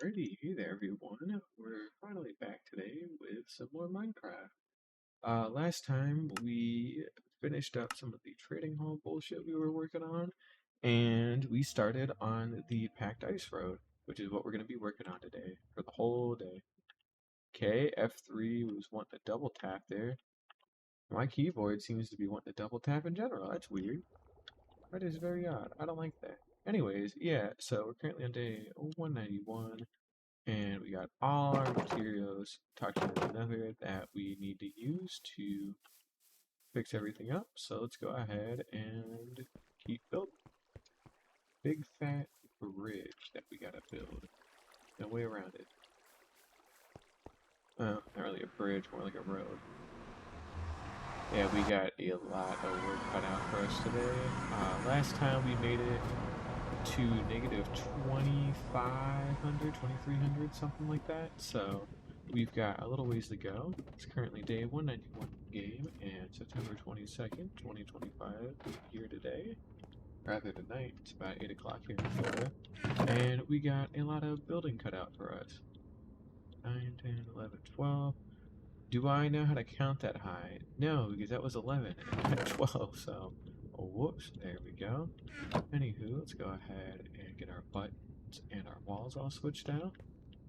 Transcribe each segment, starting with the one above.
Alrighty, hey there everyone. We're finally back today with some more Minecraft. Last time we finished up some of the trading hall bullshit we were working on, and we started on the packed ice road, which is what we're going to be working on today for the whole day. Okay, F3 was wanting to double tap there. My keyboard seems to be wanting to double tap in general. That's weird. That is very odd. I don't like that. Anyways, yeah, so we're currently on day 191. And we got all our materials tucked in the nether that we need to use to fix everything up. So let's go ahead and keep building. Big fat bridge that we gotta build. No way around it. Well, not really a bridge, more like a road. Yeah, we got a lot of work cut out for us today. Last time we made it to negative 2,500, 2,300, something like that. So we've got a little ways to go. It's currently day 191 game, and September 22nd, 2025 here today. Rather tonight, it's about 8 o'clock here in Florida. And we got a lot of building cut out for us. 9, 10, 11, 12. Do I know how to count that high? No, because that was 11 and 12, so whoops, there we go. Anywho, let's go ahead and get our buttons and our walls all switched out.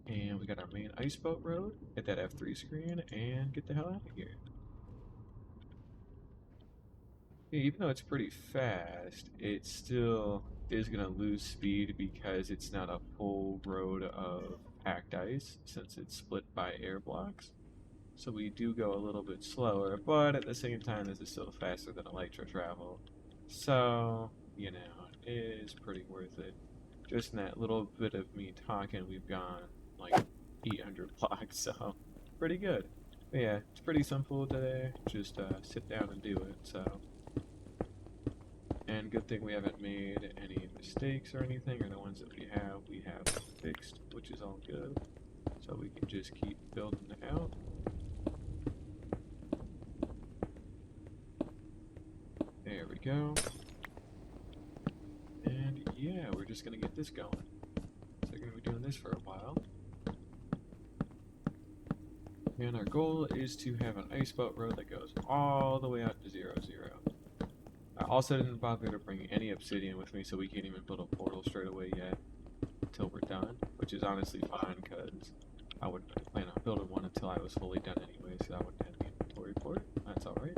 And we got our main ice boat road, hit that F3 screen, and get the hell out of here. Yeah, even though it's pretty fast, it still is going to lose speed because it's not a full road of packed ice since it's split by air blocks. So we do go a little bit slower, but at the same time, this is still faster than Elytra travel. So, you know, it is pretty worth it. Just in that little bit of me talking, we've gone like 800 blocks, so pretty good. But yeah, it's pretty simple today. Just sit down and do it. So, and good thing we haven't made any mistakes or anything, or the ones that we have fixed, which is all good. So we can just keep building it out. There we go. And yeah, we're just gonna get this going. So we're gonna be doing this for a while. And our goal is to have an ice boat road that goes all the way out to 0, 0. I also didn't bother to bring any obsidian with me, so we can't even build a portal straight away yet until we're done, which is honestly fine because I wouldn't plan on building one until I was fully done anyway, so I wouldn't have the inventory for it. That's alright.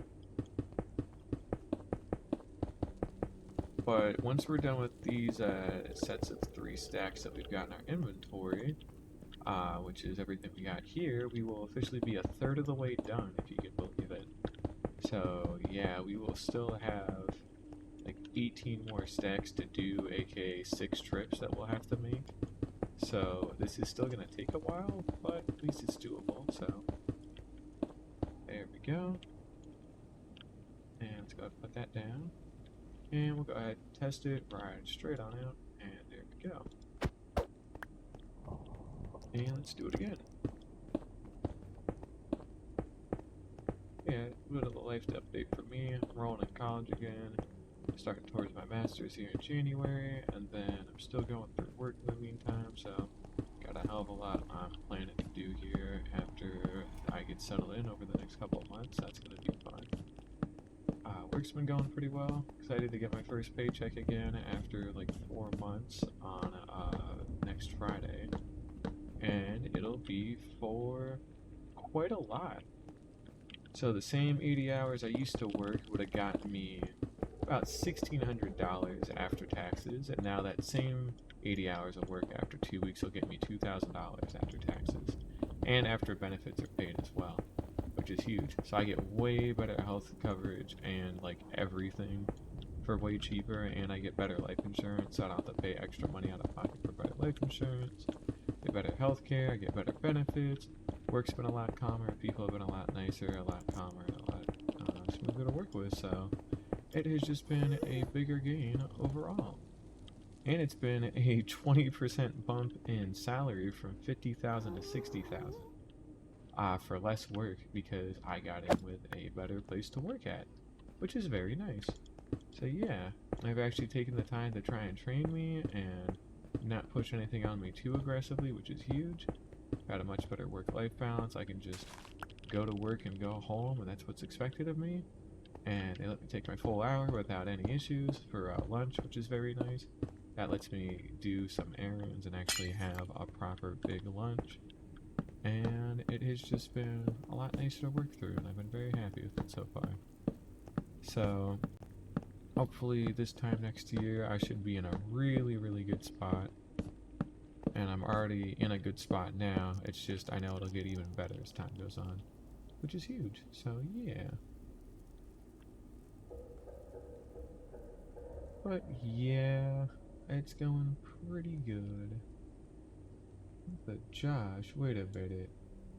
But once we're done with these sets of 3 stacks that we've got in our inventory, which is everything we got here, we will officially be a third of the way done, if you can believe it. So yeah, we will still have like 18 more stacks to do, aka 6 trips that we'll have to make. So this is still going to take a while, but at least it's doable, so there we go. And let's go ahead and put that down. And we'll go ahead and test it right straight on out, and there we go. And let's do it again. Yeah, a bit of a life update for me. I'm rolling in college again, starting towards my master's here in January, and then I'm still going through work in the meantime, so got a hell of a lot I'm planning to do here after I get settled in over the next couple of months. That's going to be fun. Work's been going pretty well. Excited to get my first paycheck again after like 4 months on next Friday. And it'll be for quite a lot. So the same 80 hours I used to work would have gotten me about $1,600 after taxes, and now that same 80 hours of work after 2 weeks will get me $2,000 after taxes, and after benefits are paid as well, which is huge. So I get way better health coverage and like everything for way cheaper, and I get better life insurance, so I don't have to pay extra money out of pocket for better life insurance. Get better health care, I get better benefits. Work's been a lot calmer, people have been a lot nicer, a lot calmer, a lot smoother to work with, so it has just been a bigger gain overall. And it's been a 20% bump in salary from 50,000 to 60,000 for less work because I got in with a better place to work at, which is very nice. So yeah, I've actually taken the time to try and train me and not push anything on me too aggressively, which is huge. Got a much better work-life balance. I can just go to work and go home, and that's what's expected of me. And they let me take my full hour without any issues for lunch, which is very nice. That lets me do some errands and actually have a proper big lunch. And it has just been a lot nicer to work through, and I've been very happy with it so far. So, hopefully this time next year I should be in a really, really good spot. And I'm already in a good spot now. It's just I know it'll get even better as time goes on, which is huge. So yeah. But yeah, it's going pretty good. But Josh, wait a minute.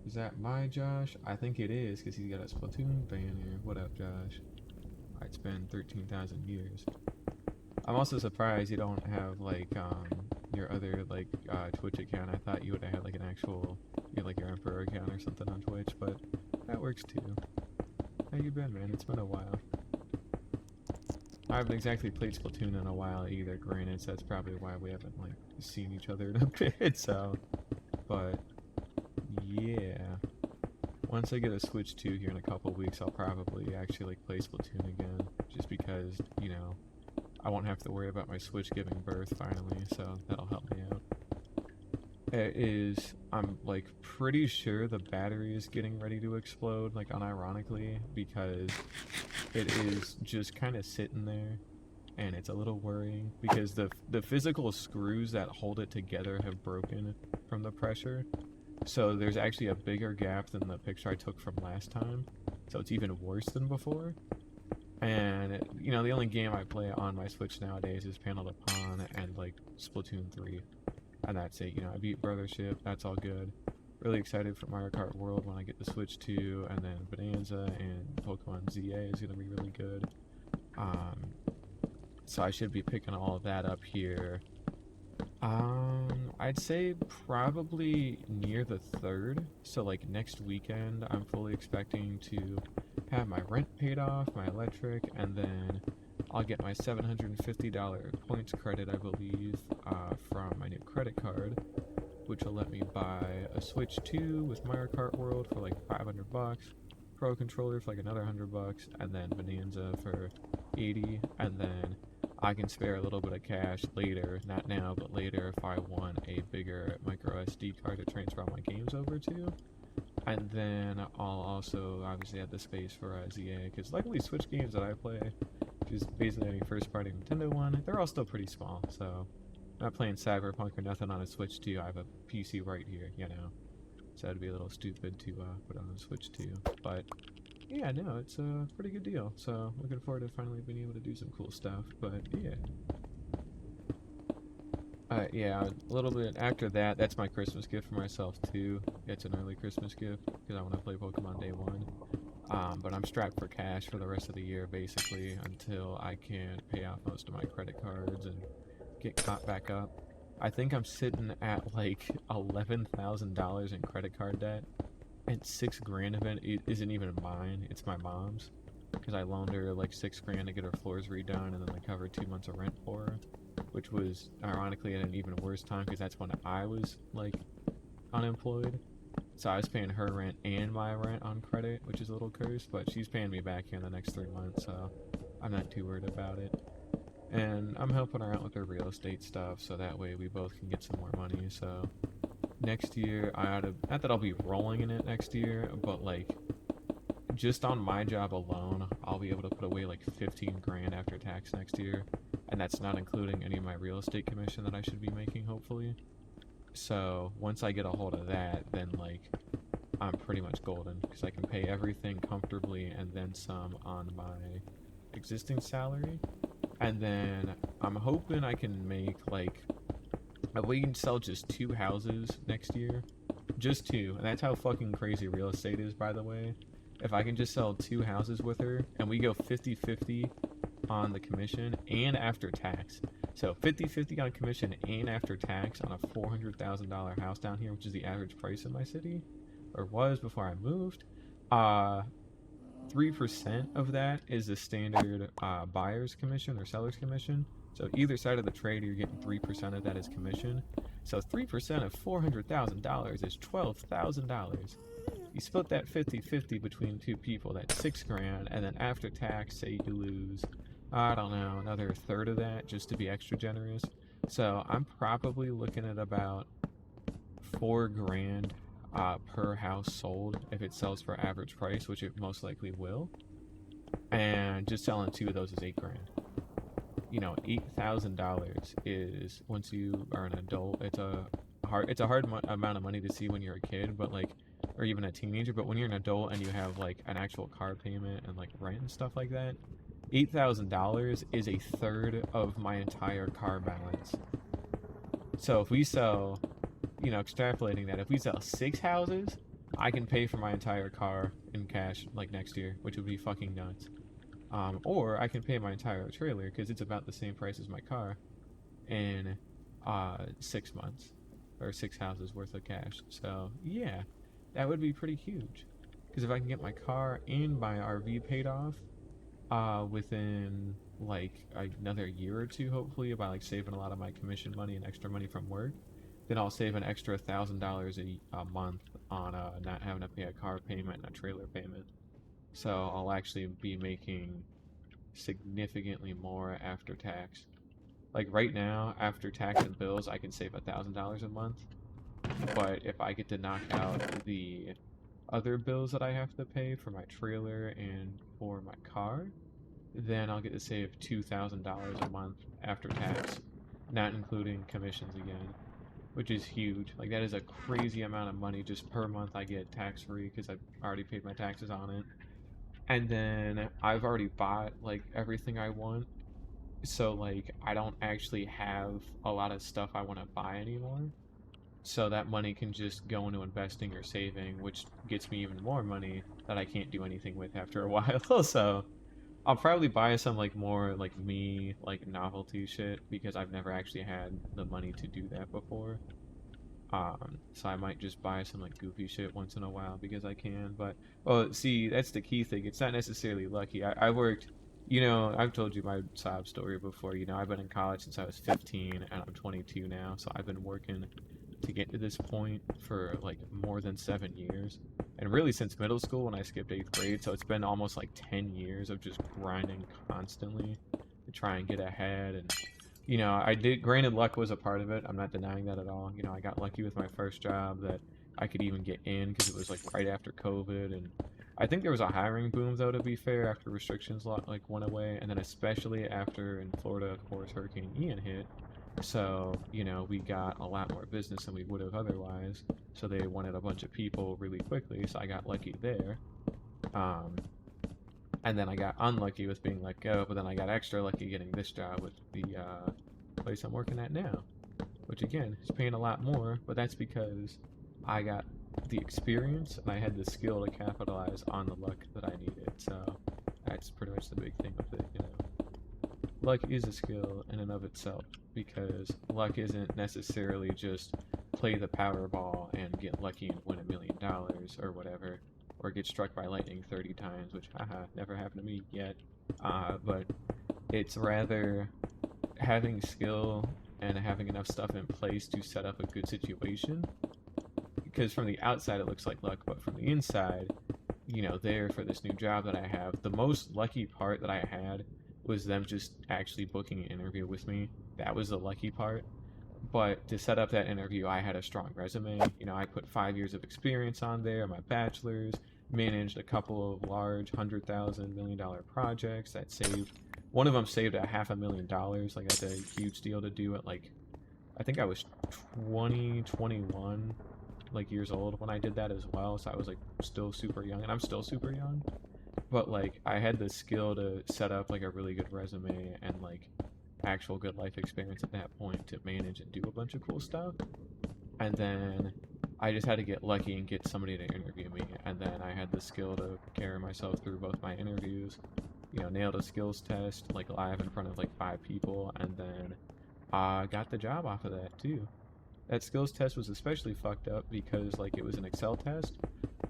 Is that my Josh? I think it is, because he's got a Splatoon banner. What up, Josh? It's been 13,000 years. I'm also surprised you don't have, like, your other, like, Twitch account. I thought you would have had, like, an actual, like, your Emperor account or something on Twitch, but that works too. How you been, man? It's been a while. I haven't exactly played Splatoon in a while either, granted, so that's probably why we haven't, like, seen each other in a bit, so... But, yeah. Once I get a Switch 2 here in a couple weeks, I'll probably actually, like, play Splatoon again, just because, you know, I won't have to worry about my Switch giving birth finally, so that'll help me out. I'm, like, pretty sure the battery is getting ready to explode, like, unironically, because it is just kind of sitting there, and it's a little worrying, because the physical screws that hold it together have broken from the pressure, so there's actually a bigger gap than the picture I took from last time, so it's even worse than before. And, you know, the only game I play on my Switch nowadays is Panel to Pawn and, like, Splatoon 3. And that's it, you know, I beat Brothership, that's all good. Really excited for Mario Kart World when I get the Switch 2, and then Bonanza and Pokemon ZA is going to be really good. So I should be picking all of that up here. I'd say probably near the 3rd, so like next weekend I'm fully expecting to have my rent paid off, my electric, and then I'll get my $750 points credit, I believe, from my new credit card, which will let me buy a Switch 2 with Mario Kart World for like $500, Pro Controller for like another $100, and then Bonanza for $80, and then I can spare a little bit of cash later, not now, but later if I want a bigger micro SD card to transfer all my games over to. And then I'll also obviously have the space for ZA, because luckily Switch games that I play, which is basically any first-party Nintendo one, they're all still pretty small, so I'm not playing Cyberpunk or nothing on a Switch 2. I have a PC right here, you know, so it'd be a little stupid to put on a Switch 2, but yeah, no, it's a pretty good deal, so looking forward to finally being able to do some cool stuff, but yeah. Yeah, a little bit after that, that's my Christmas gift for myself too. It's an early Christmas gift, because I want to play Pokemon Day 1. But I'm strapped for cash for the rest of the year, basically, until I can pay off most of my credit cards and get caught back up. I think I'm sitting at like $11,000 in credit card debt, and $6 grand of it isn't even mine, it's my mom's, because I loaned her like $6 grand to get her floors redone, and then I covered 2 months of rent for her, which was ironically at an even worse time, because that's when I was like unemployed. So I was paying her rent and my rent on credit, which is a little cursed, but she's paying me back here in the next 3 months, so I'm not too worried about it. And I'm helping her out with her real estate stuff, so that way we both can get some more money. So next year, not that I'll be rolling in it next year, but like, just on my job alone, I'll be able to put away like 15 grand after tax next year. And that's not including any of my real estate commission that I should be making, hopefully. So once I get a hold of that, then like I'm pretty much golden, because I can pay everything comfortably and then some on my existing salary. And then I'm hoping I can make like, we can sell just 2 houses next year, just 2, and that's how fucking crazy real estate is, by the way. If I can just sell 2 houses with her and we go 50-50 on the commission and after tax. So 50-50 on commission and after tax on a $400,000 house down here, which is the average price in my city, or was before I moved. 3% of that is the standard buyer's commission or seller's commission. So either side of the trade, you're getting 3% of that as commission. So 3% of $400,000 is $12,000. You split that 50-50 between two people, that's $6,000, and then after tax, say you lose, I don't know, another third of that just to be extra generous. So I'm probably looking at about $4,000 per house sold if it sells for average price, which it most likely will. And just selling two of those is $8,000. You know, $8,000 is, once you are an adult, it's a hard amount of money to see when you're a kid, but like, or even a teenager. But when you're an adult and you have like an actual car payment and like rent and stuff like that, $8,000 is a third of my entire car balance. So if we sell, you know, extrapolating that, if we sell 6 houses, I can pay for my entire car in cash like next year, which would be fucking nuts. Or I can pay my entire trailer because it's about the same price as my car in 6 months or 6 houses worth of cash. So yeah, that would be pretty huge. Because if I can get my car and my RV paid off within like another year or two, hopefully, by like saving a lot of my commission money and extra money from work, then I'll save an extra $1,000 a month on not having to pay a car payment and a trailer payment. So I'll actually be making significantly more after tax. Like right now, after tax and bills, I can save $1,000 a month. But if I get to knock out the other bills that I have to pay for my trailer and for my car, then I'll get to save $2,000 a month after tax, not including commissions again, which is huge. Like that is a crazy amount of money just per month I get tax free because I've already paid my taxes on it. And then I've already bought like everything I want. So like I don't actually have a lot of stuff I want to buy anymore. So that money can just go into investing or saving, which gets me even more money that I can't do anything with after a while. So I'll probably buy some like more like me like novelty shit because I've never actually had the money to do that before. So I might just buy some like goofy shit once in a while because I can. But well, see, that's the key thing. It's not necessarily lucky. I worked, you know, I've told you my sob story before. You know, I've been in college since I was 15 and I'm 22 now. So I've been working to get to this point for like more than 7 years. And really since middle school when I skipped 8th grade. So it's been almost like 10 years of just grinding constantly to try and get ahead. And you know, I did, granted, luck was a part of it. I'm not denying that at all. You know, I got lucky with my first job that I could even get in because it was like right after COVID. And I think there was a hiring boom, though, to be fair, after restrictions like went away. And then especially after in Florida, of course, Hurricane Ian hit. So, you know, we got a lot more business than we would have otherwise. So they wanted a bunch of people really quickly. So I got lucky there. And then I got unlucky with being let go, but then I got extra lucky getting this job with the place I'm working at now, which again is paying a lot more, but that's because I got the experience and I had the skill to capitalize on the luck that I needed. So that's pretty much the big thing with it, you know. Luck is a skill in and of itself because luck isn't necessarily just play the Powerball and get lucky and win $1 million or whatever, or get struck by lightning 30 times, which haha, never happened to me yet. But it's rather having skill and having enough stuff in place to set up a good situation. Because from the outside it looks like luck, but from the inside, you know, there for this new job that I have, the most lucky part that I had was them just actually booking an interview with me. That was the lucky part. But to set up that interview, I had a strong resume. You know, I put 5 years of experience on there, my bachelor's, managed a couple of large $100,000 million projects that saved. One of them saved $500,000. Like that's a huge deal to do at like, I think I was 21 like years old when I did that as well. So I was like still super young, and I'm still super young. But like I had the skill to set up like a really good resume and like actual good life experience at that point to manage and do a bunch of cool stuff. And then I just had to get lucky and get somebody to interview me, and then I had the skill to carry myself through both my interviews. You know, nailed a skills test like live in front of like 5 people, and then got the job off of that too. that skills test was especially fucked up because like it was an Excel test,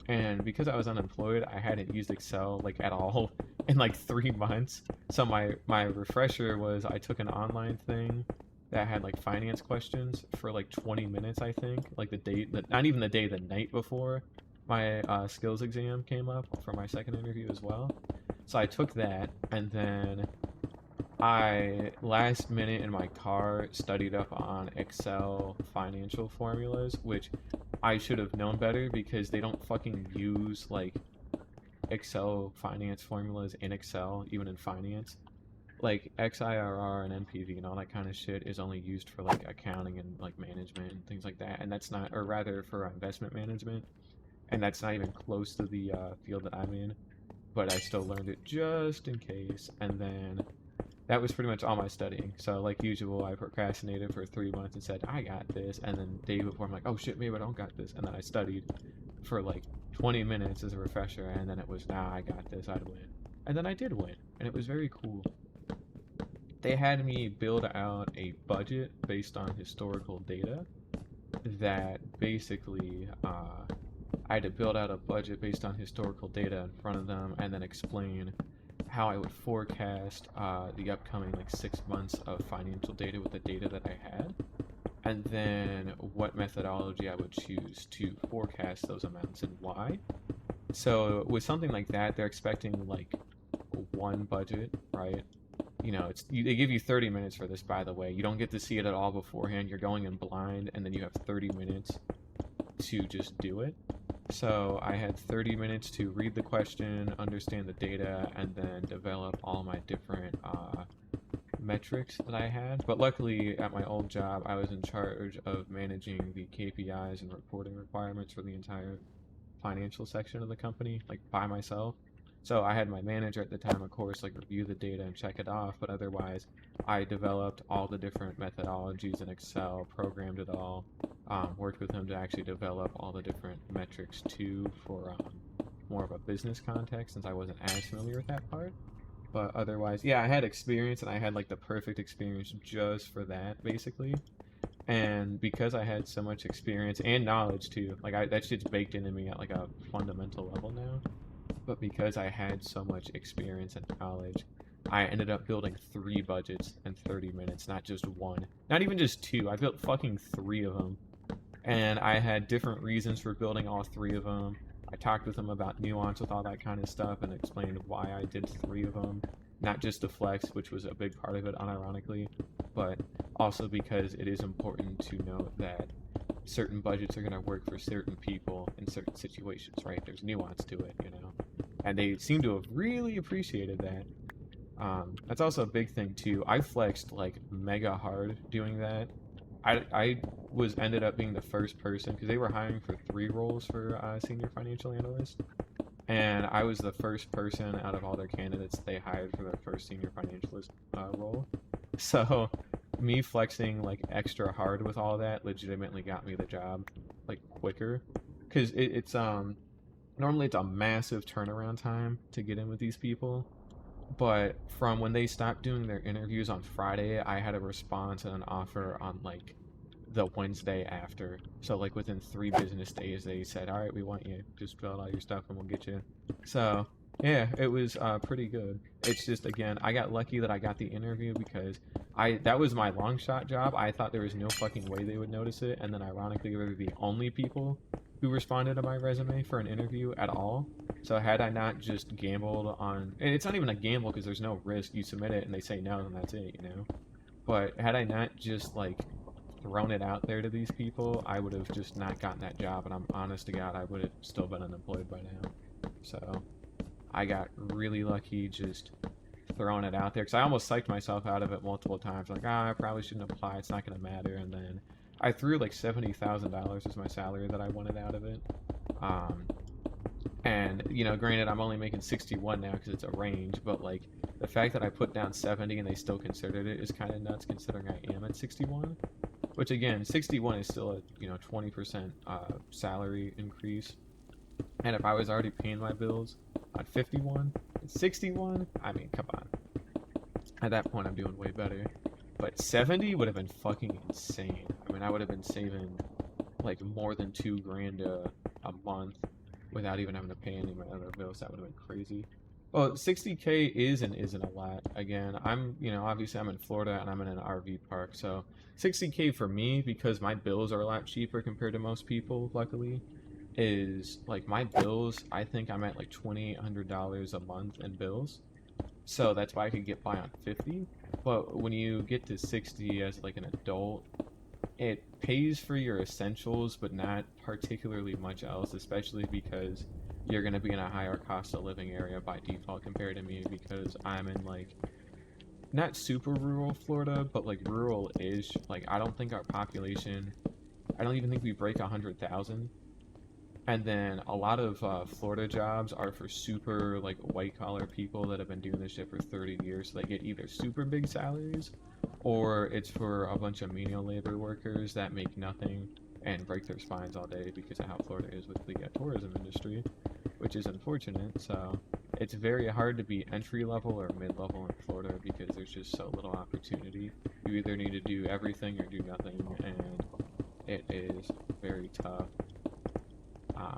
and because I was unemployed, I hadn't used Excel like at all in like 3 months. So my refresher was I took an online thing that had like finance questions for like 20 minutes, I think, like the day, not even the day, the night before my skills exam came up for my second interview as well. So I took that, and then I last minute in my car studied up on Excel financial formulas, which I should have known better because they don't fucking use like Excel finance formulas in Excel, even in finance. Like XIRR and NPV and all that kind of shit is only used for like accounting and like management and things like that, and that's not, or rather for investment management, and that's not even close to the field that I'm in. But I still learned it just in case, and then that was pretty much all my studying. So like usual, I procrastinated for 3 months and said I got this, and then the day before I'm like, oh shit, maybe I don't got this, and then I studied for like 20 minutes as a refresher, and then it was nah, I got this, I'd win, and then I did win, and it was very cool. They had me build out a budget based on historical data that basically I had to build out a budget based on historical data in front of them and then explain how I would forecast the upcoming like 6 months of financial data with the data that I had, and then what methodology I would choose to forecast those amounts and why. So with something like that, they're expecting like one budget, right? They give you 30 minutes for this, by the way. You don't get to see it at all beforehand. You're going in blind, and then you have 30 minutes to just do it. So I had 30 minutes to read the question, understand the data, and then develop all my different metrics that I had. But luckily, at my old job, I was in charge of managing the KPIs and reporting requirements for the entire financial section of the company, like by myself. So I had my manager at the time, of course, like review the data and check it off, but otherwise I developed all the different methodologies in Excel, programmed it all, worked with him to actually develop all the different metrics too for more of a business context since I wasn't as familiar with that part. But otherwise, yeah, I had experience and I had like the perfect experience just for that, basically. And because I had so much experience and knowledge too, like that shit's baked into me at like a fundamental level now. But because I had so much experience and knowledge, I ended up building 3 budgets in 30 minutes, not just one. Not even just two. I built fucking 3 of them. And I had different reasons for building all 3 of them. I talked with them about nuance with all that kind of stuff and explained why I did 3 of them. Not just the flex, which was a big part of it, unironically, but also because it is important to note that certain budgets are going to work for certain people in certain situations, right? There's nuance to it, and they seem to have really appreciated that. That's also a big thing too. I flexed like mega hard doing that. I was ended up being the first person because they were hiring for 3 roles for senior financial analyst, and I was the first person out of all their candidates they hired for their first senior financialist role. So me flexing like extra hard with all that legitimately got me the job like quicker because it's normally it's a massive turnaround time to get in with these people, but from when they stopped doing their interviews on Friday, I had a response and an offer on like the Wednesday after. So like within 3 business days, they said, "All right, we want you. Just fill out all your stuff, and we'll get you." So yeah, it was pretty good. It's just again, I got lucky that I got the interview because that was my long shot job. I thought there was no fucking way they would notice it, and then ironically, they were the only people who responded to my resume for an interview at all. So had I not just gambled on, and it's not even a gamble because there's no risk. You submit it and they say no, and that's it. But had I not just like thrown it out there to these people, I would have just not gotten that job, and I'm honest to God, I would have still been unemployed by now. So I got really lucky just throwing it out there because I almost psyched myself out of it multiple times. Like, I probably shouldn't apply. It's not going to matter. And then I threw like $70,000 as my salary that I wanted out of it. And granted, I'm only making 61 now because it's a range, but like the fact that I put down 70 and they still considered it is kind of nuts considering I am at 61. Which again, 61 is still a 20% salary increase. And if I was already paying my bills on 51, 61, I mean, come on. At that point, I'm doing way better. But 70 would have been fucking insane. I mean, I would have been saving like more than 2 grand a month without even having to pay any of my other bills. That would have been crazy. Well, 60K is and isn't a lot. Again, obviously I'm in Florida and I'm in an RV park, so 60K for me, because my bills are a lot cheaper compared to most people, luckily, is like my bills, I think I'm at like $2,800 a month in bills. So that's why I could get by on 50. But when you get to 60 as like an adult, it pays for your essentials, but not particularly much else, especially because you're going to be in a higher cost of living area by default compared to me, because I'm in like not super rural Florida, but like rural-ish. Like I don't think our population, I don't even think we break 100,000. And then a lot of Florida jobs are for super like white collar people that have been doing this shit for 30 years. So they get either super big salaries, or it's for a bunch of menial labor workers that make nothing and break their spines all day because of how Florida is with the tourism industry, which is unfortunate. So it's very hard to be entry level or mid level in Florida because there's just so little opportunity. You either need to do everything or do nothing, and it is very tough.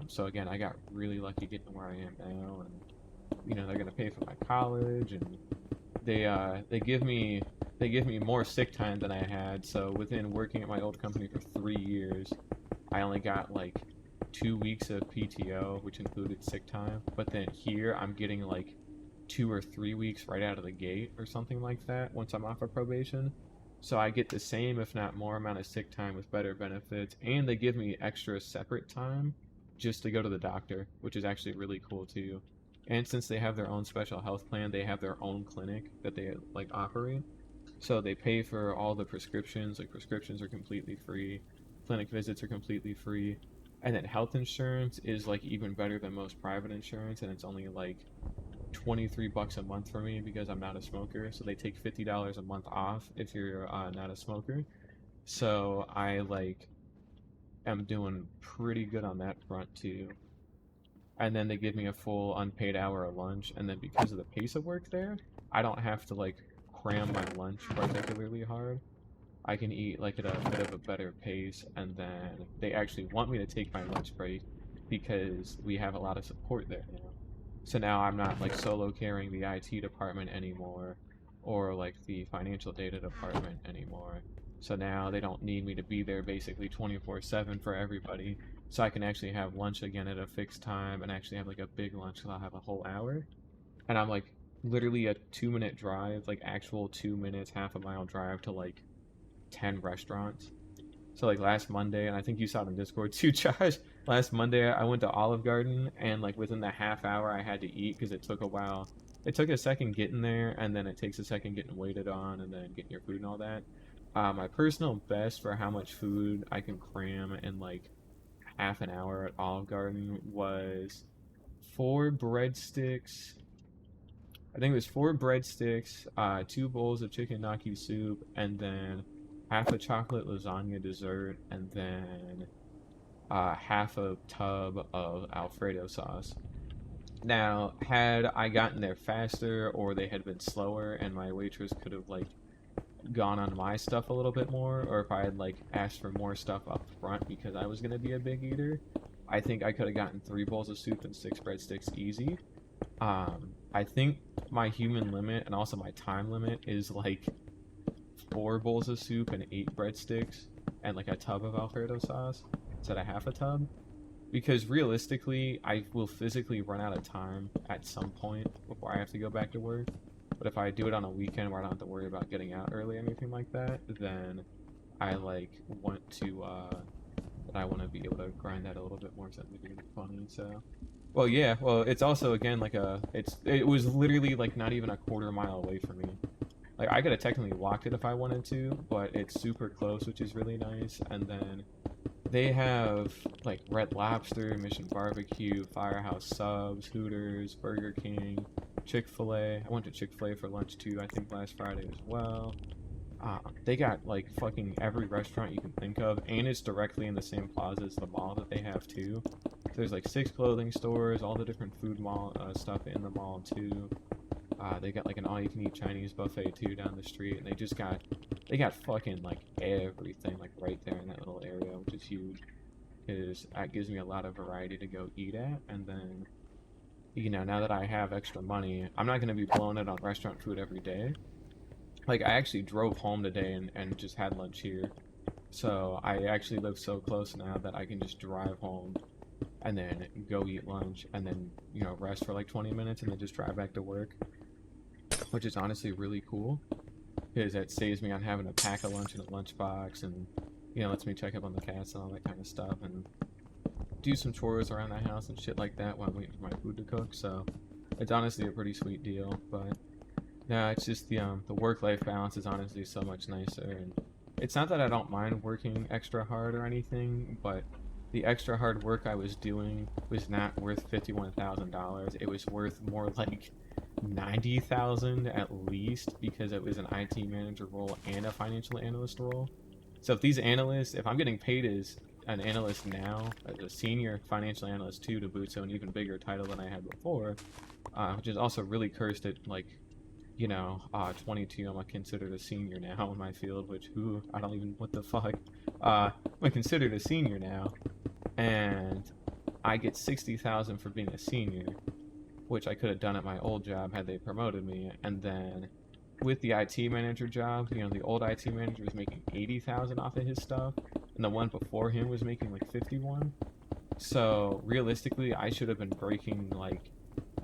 So again, I got really lucky getting where I am now, and they're gonna pay for my college, and they give me more sick time than I had. So within working at my old company for 3 years, I only got like 2 weeks of PTO, which included sick time. But then here, I'm getting like 2 or 3 weeks right out of the gate or something like that once I'm off of probation. So I get the same, if not more, amount of sick time with better benefits, and they give me extra separate time just to go to the doctor, which is actually really cool too. And since they have their own special health plan, they have their own clinic that they like operate. So they pay for all the prescriptions. Like prescriptions are completely free, clinic visits are completely free, and then health insurance is like even better than most private insurance, and it's only like $23 a month for me because I'm not a smoker. So they take $50 a month off if you're not a smoker. So I like am doing pretty good on that front too. And then they give me a full unpaid hour of lunch, and then because of the pace of work there, I don't have to like cram my lunch particularly hard. I can eat like at a bit of a better pace, and then they actually want me to take my lunch break because we have a lot of support there now. So now I'm not like solo carrying the IT department anymore, or like the financial data department anymore. So now they don't need me to be there basically 24/7 for everybody. So I can actually have lunch again at a fixed time and actually have like a big lunch, so I'll have a whole hour. And I'm like literally a 2 minute drive, like actual 2 minutes, half a mile drive to like 10 restaurants. So like last Monday, and I think you saw it in Discord too, Josh. Last Monday, I went to Olive Garden, and like within the half hour, I had to eat because it took a while. It took a second getting there, and then it takes a second getting waited on, and then getting your food and all that. My personal best for how much food I can cram in like half an hour at Olive Garden was 4 breadsticks. I think it was 4 breadsticks, 2 bowls of chicken gnocchi soup, and then half a chocolate lasagna dessert, and then half a tub of Alfredo sauce. Now, had I gotten there faster, or they had been slower, and my waitress could have like gone on my stuff a little bit more, or if I had like asked for more stuff up front because I was gonna be a big eater, I think I could have gotten 3 bowls of soup and 6 breadsticks easy. I think my human limit and also my time limit is like 4 bowls of soup and 8 breadsticks and like a tub of Alfredo sauce instead of half a tub. Because realistically, I will physically run out of time at some point before I have to go back to work. But if I do it on a weekend where I don't have to worry about getting out early or anything like that, then I like want to I want to be able to grind that a little bit more so it can be funny. So, well, yeah, well, it's also again like it was literally like not even a quarter mile away from me. Like I could have technically walked it if I wanted to, but it's super close, which is really nice. And then they have like Red Lobster, Mission Barbecue, Firehouse Subs, Hooters, Burger King, Chick-fil-A. I went to Chick-fil-A for lunch too, I think last Friday as well. They got like fucking every restaurant you can think of, and it's directly in the same plaza as the mall that they have too. So there's like 6 clothing stores, all the different food mall stuff in the mall too. They got like an all-you-can-eat Chinese buffet too down the street, and they got fucking like everything like right there in that little area, which is huge. Because that gives me a lot of variety to go eat at, and then now that I have extra money, I'm not gonna be blowing it on restaurant food every day. Like I actually drove home today and just had lunch here. So I actually live so close now that I can just drive home and then go eat lunch and then, rest for like 20 minutes and then just drive back to work, which is honestly really cool because it saves me on having to pack a lunch in a lunchbox and, lets me check up on the cats and all that kind of stuff and do some chores around the house and shit like that while I'm waiting for my food to cook. So it's honestly a pretty sweet deal. But yeah, it's just the work-life balance is honestly so much nicer, and it's not that I don't mind working extra hard or anything, but the extra hard work I was doing was not worth $51,000. It was worth more like 90,000 at least because it was an IT manager role and a financial analyst role. So if I'm getting paid as an analyst now, as a senior financial analyst too, to boot, so an even bigger title than I had before, which is also really cursed at like 22, I'm considered a senior now in my field, which, I don't even, what the fuck, I'm considered a senior now, and I get 60,000 for being a senior, which I could have done at my old job had they promoted me, and then with the IT manager job, the old IT manager was making 80,000 off of his stuff, and the one before him was making like 51, so realistically, I should have been breaking like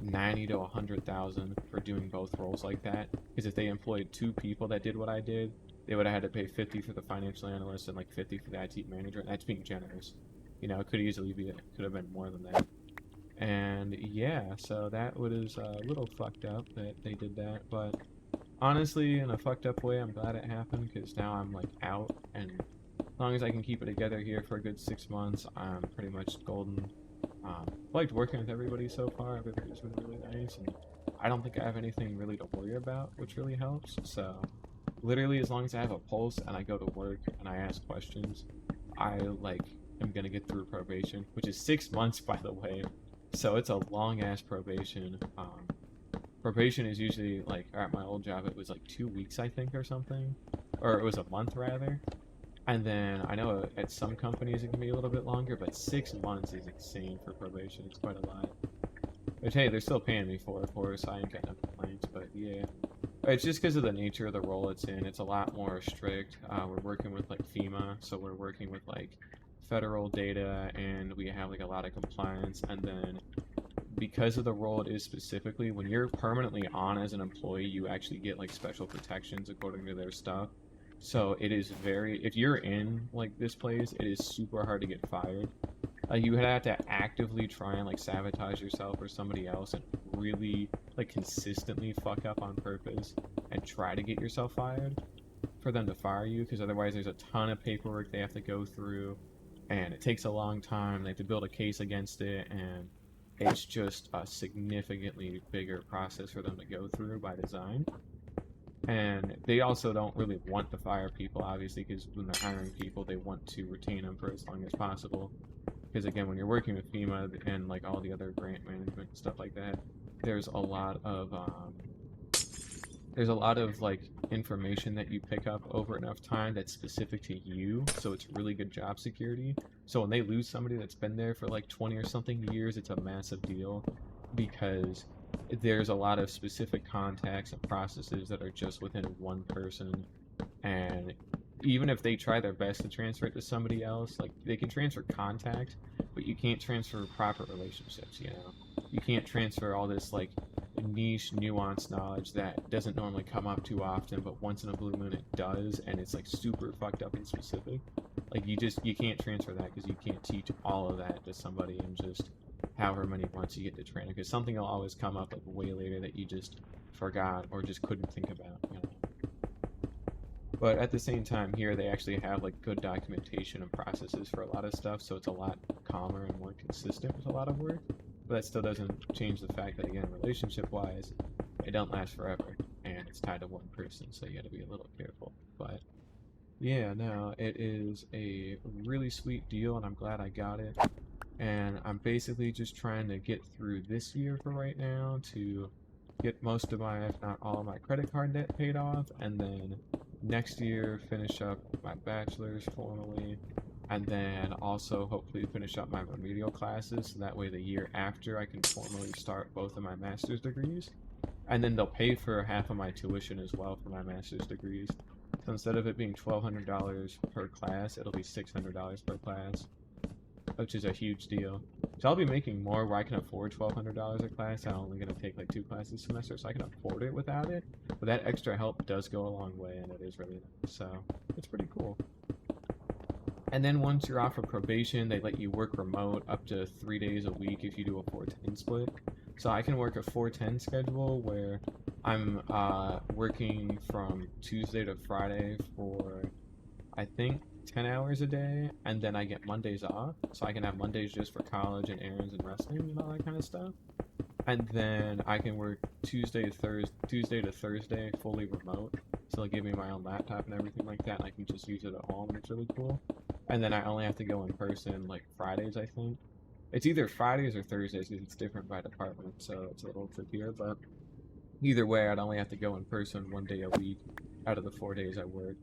90 to 100,000 for doing both roles like that. Because if they employed two people that did what I did, they would have had to pay 50 for the financial analyst and like 50 for the IT manager. And that's being generous. It could easily be, it could have been more than that. And yeah, so that was a little fucked up that they did that. But honestly, in a fucked up way, I'm glad it happened because now I'm like out, and as long as I can keep it together here for a good 6 months, I'm pretty much golden. Liked working with everybody so far. Everybody's been really nice, and I don't think I have anything really to worry about, which really helps. So, literally, as long as I have a pulse and I go to work and I ask questions, I am gonna get through probation, which is 6 months, by the way. So it's a long ass probation. Probation is usually like at my old job, it was like 2 weeks, I think, or something, or it was a month rather. And then I know at some companies it can be a little bit longer, but 6 months is insane for probation. It's quite a lot. Which, hey, they're still paying me for it, of course. I ain't got no complaints, but yeah. It's just because of the nature of the role it's in. It's a lot more strict. We're working with like FEMA, so we're working with like federal data, and we have like a lot of compliance. And then because of the role it is specifically, when you're permanently on as an employee, you actually get like special protections according to their stuff. So it is if you're in like this place, it is super hard to get fired. You would have to actively try and like sabotage yourself or somebody else and really like consistently fuck up on purpose and try to get yourself fired for them to fire you, because otherwise there's a ton of paperwork they have to go through and it takes a long time. They have to build a case against it, and it's just a significantly bigger process for them to go through by design. And they also don't really want to fire people, obviously, because when they're hiring people, they want to retain them for as long as possible. Because again, when you're working with FEMA and like all the other grant management and stuff like that, there's a lot of like information that you pick up over enough time that's specific to you, so it's really good job security. So when they lose somebody that's been there for like 20 or something years, it's a massive deal because there's a lot of specific contacts and processes that are just within one person, and even if they try their best to transfer it to somebody else, like they can transfer contact, but you can't transfer proper relationships. You can't transfer all this like niche nuanced knowledge that doesn't normally come up too often, but once in a blue moon it does, and it's like super fucked up and specific. Like you can't transfer that because you can't teach all of that to somebody in just however many months you get to train, because something will always come up like way later that you just forgot or just couldn't think about. But at the same time, here they actually have like good documentation and processes for a lot of stuff, so it's a lot calmer and more consistent with a lot of work. But that still doesn't change the fact that, again, relationship-wise, it don't last forever, and it's tied to one person, so you got to be a little careful. But yeah, no, it is a really sweet deal, and I'm glad I got it. And I'm basically just trying to get through this year for right now to get most of my, if not all of my credit card debt paid off, and then next year finish up my bachelor's formally, and then also hopefully finish up my remedial classes so that way the year after I can formally start both of my master's degrees. And then they'll pay for half of my tuition as well for my master's degrees. So instead of it being $1,200 per class, it'll be $600 per class, which is a huge deal. So I'll be making more where I can afford $1,200 a class. I'm only going to take like 2 classes a semester, so I can afford it without it. But that extra help does go a long way, and it is really nice. So it's pretty cool. And then once you're off of probation, they let you work remote up to 3 days a week if you do a 4-10 split. So I can work a 4-10 schedule where I'm working from Tuesday to Friday for, I think, 10 hours a day, and then I get Mondays off. So I can have Mondays just for college and errands and wrestling and all that kind of stuff. And then I can work Tuesday to Thursday fully remote. So they'll give me my own laptop and everything like that, and I can just use it at home, and it's really cool. And then I only have to go in person like Fridays, I think. It's either Fridays or Thursdays because it's different by department, so it's a little trickier. But either way, I'd only have to go in person 1 day a week out of the 4 days I work,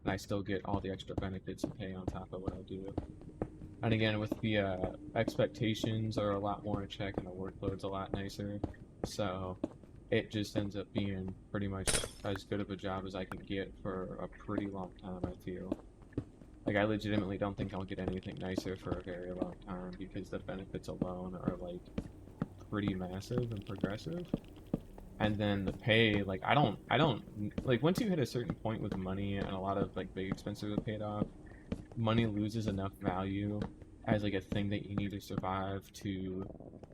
and I still get all the extra benefits and pay on top of what I do. And again, with the expectations are a lot more in check and the workload's a lot nicer, so it just ends up being pretty much as good of a job as I can get for a pretty long time, I feel. Like, I legitimately don't think I'll get anything nicer for a very long time because the benefits alone are, like, pretty massive and progressive. And then the pay, like, I don't, like, once you hit a certain point with money and a lot of, like, big expenses are paid off, money loses enough value as, like, a thing that you need to survive to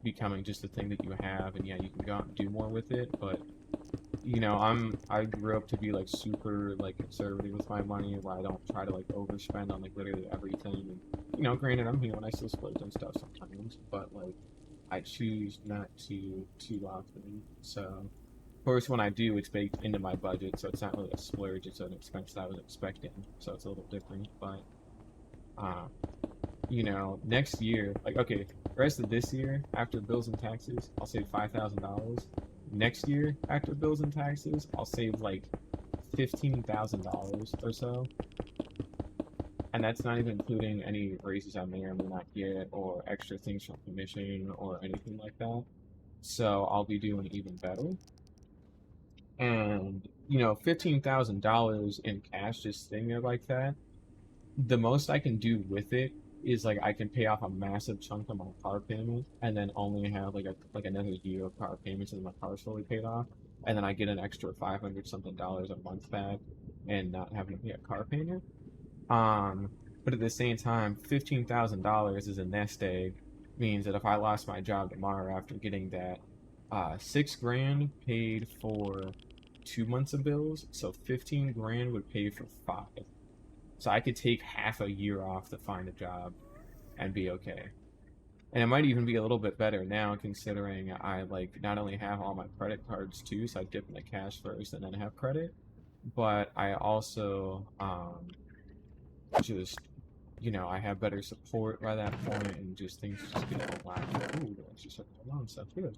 becoming just a thing that you have, and yeah, you can go out and do more with it, but you know, I grew up to be like super like conservative with my money, where I don't try to like overspend on like literally everything. And you know, granted, I'm human, I still splurge on stuff sometimes, but like I choose not to too often. So, of course, when I do, it's baked into my budget, so it's not really a splurge; it's an expense that I was expecting. So it's a little different, but uh, you know, next year, like okay, the rest of this year after bills and taxes, I'll save $5,000. Next year after bills and taxes, I'll save like $15,000 or so, and that's not even including any raises I may or may not get or extra things from commission or anything like that. So I'll be doing even better. And you know, $15,000 in cash just sitting there like that, the most I can do with it is like I can pay off a massive chunk of my car payment and then only have like another year of car payments and my car's fully paid off, and then I get an extra 500 something dollars a month back and not having to pay a car payment. Um, but at the same time, $15,000 is a nest egg. Means that if I lost my job tomorrow after getting that, 6 grand paid for 2 months of bills, so 15 grand would pay for 5. So I could take half a year off to find a job and be okay. And it might even be a little bit better now considering I like not only have all my credit cards too, so I dip into cash first and then have credit, but I also just you know, I have better support by that point and just things just get a lot better. Ooh, that's just a stuff good.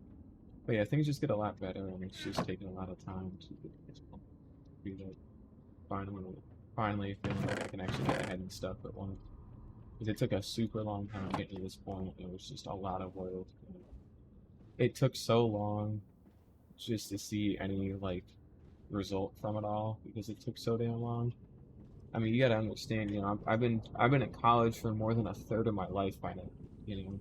But yeah, things just get a lot better and it's just taking a lot of time to get to this point. Be like finally feeling like I can actually get ahead and stuff at once. Because it took a super long time to get to this point. It was just a lot of work. It took so long just to see any like result from it all because it took so damn long. I mean, you gotta understand, you know, I've been in college for more than a third of my life by now, you know,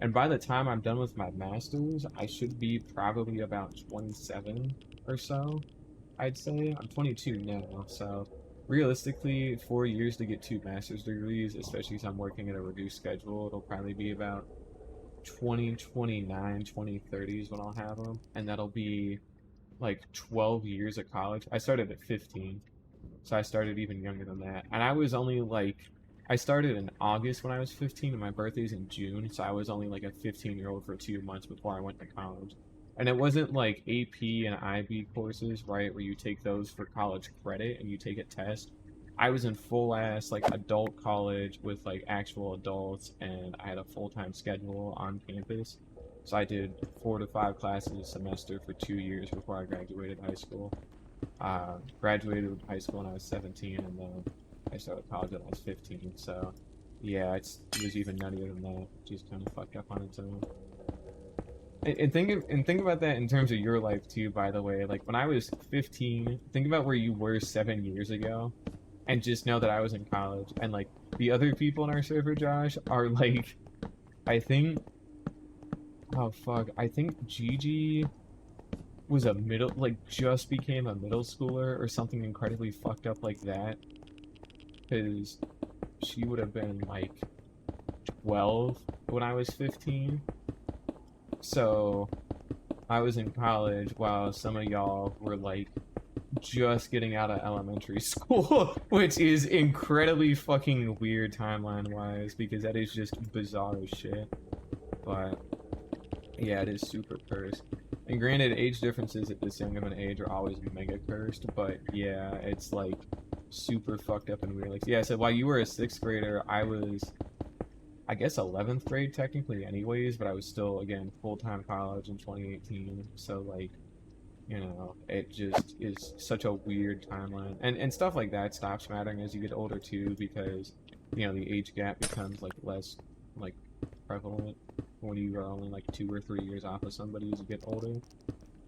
and by the time I'm done with my masters, I should be probably about 27 or so. I'd say I'm 22 now, so realistically, 4 years to get 2 master's degrees, especially since I'm working at a reduced schedule, it'll probably be about 2029, 2030 is when I'll have them, and that'll be like 12 years of college. I started at 15, so I started even younger than that, and I was only like, I started in August when I was 15, and my birthday's in June, so I was only like a 15-year-old for 2 months before I went to college. And it wasn't like AP and IB courses, right, where you take those for college credit and you take a test. I was in full ass like adult college with like actual adults, and I had a full-time schedule on campus. So I did 4 to 5 classes a semester for 2 years before I graduated high school. Graduated high school when I was 17, and then I started college when I was 15. So yeah, it was even nuttier than that. Just kind of fucked up on its own. And think about that in terms of your life too. By the way, like when I was 15, think about where you were 7 years ago, and just know that I was in college, and like the other people in our server, Josh, are like, I think, oh fuck, I think Gigi was a middle, like just became a middle schooler or something incredibly fucked up like that, because she would have been like 12 when I was 15. So I was in college while some of y'all were like just getting out of elementary school, which is incredibly fucking weird timeline wise because that is just bizarre as shit. But yeah, it is super cursed. And granted, age differences at this young of an age are always mega cursed, but yeah, it's like super fucked up and weird. Like, yeah, so while you were a sixth grader, I was, I guess, 11th grade technically, anyways, but I was still, again, full time college in 2018. So, like, you know, it just is such a weird timeline. And stuff like that stops mattering as you get older, too, because, you know, the age gap becomes, like, less, like, prevalent when you are only like 2 or 3 years off of somebody as you get older.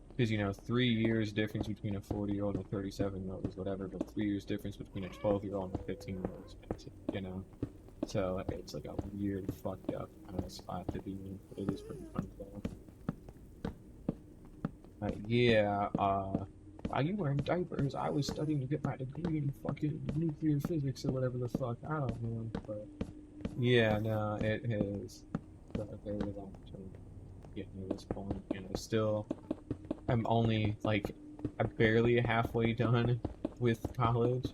Because, you know, 3 years difference between a 40-year-old and a 37-year-old is whatever, but 3 years difference between a 12-year-old and a 15-year-old is expensive, you know? So it's like a weird, fucked up kind of spot to be in. But it is pretty funny though. Yeah, while you wearing diapers, I was studying to get my degree in fucking nuclear physics or whatever the fuck. I don't know, but yeah, no, it has got a very long term getting to this point, and I'm only like, I'm barely halfway done with college.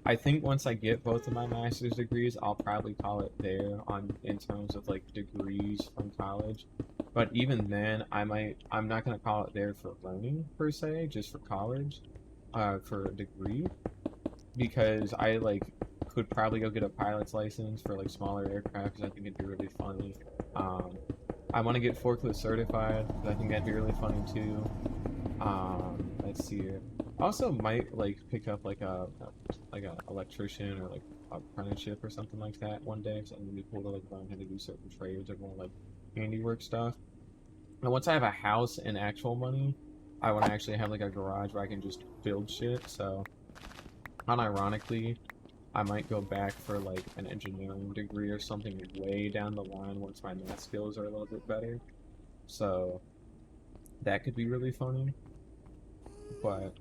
I think once I get both of my master's degrees, I'll probably call it there on in terms of like degrees from college. But even then, I'm not gonna call it there for learning per se, just for college, for a degree, because I like could probably go get a pilot's license for like smaller aircraft because I think it'd be really funny. Um, I want to get forklift certified because I think that'd be really funny too. Let's see here. I also might like pick up like a electrician or like apprenticeship or something like that one day. So I'm gonna be cool to like learn how to do certain trades or more like handiwork stuff. And once I have a house and actual money, I want to actually have like a garage where I can just build shit. So, unironically, I might go back for like an engineering degree or something way down the line once my math skills are a little bit better. So that could be really funny. But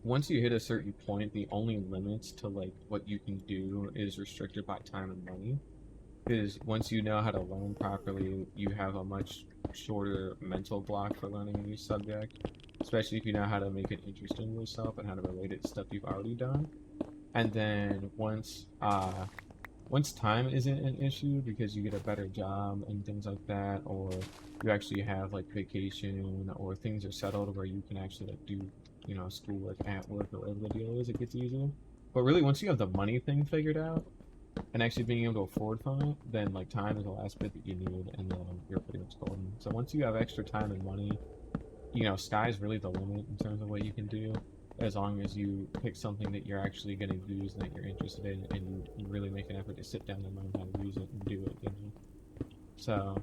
once you hit a certain point, the only limits to like what you can do is restricted by time and money. Because once you know how to learn properly, you have a much shorter mental block for learning a new subject, especially if you know how to make it interesting to yourself and how to relate it to stuff you've already done. And then once time isn't an issue because you get a better job and things like that, or you actually have like vacation or things are settled where you can actually like do, you know, schoolwork at work or whatever the deal is, it gets easier. But really, once you have the money thing figured out and actually being able to afford from it, then like time is the last bit that you need, and then you're pretty much golden. So once you have extra time and money, you know, sky's really the limit in terms of what you can do, as long as you pick something that you're actually going to use and that you're interested in, and you really make an effort to sit down and learn how to use it and do it, you know? So,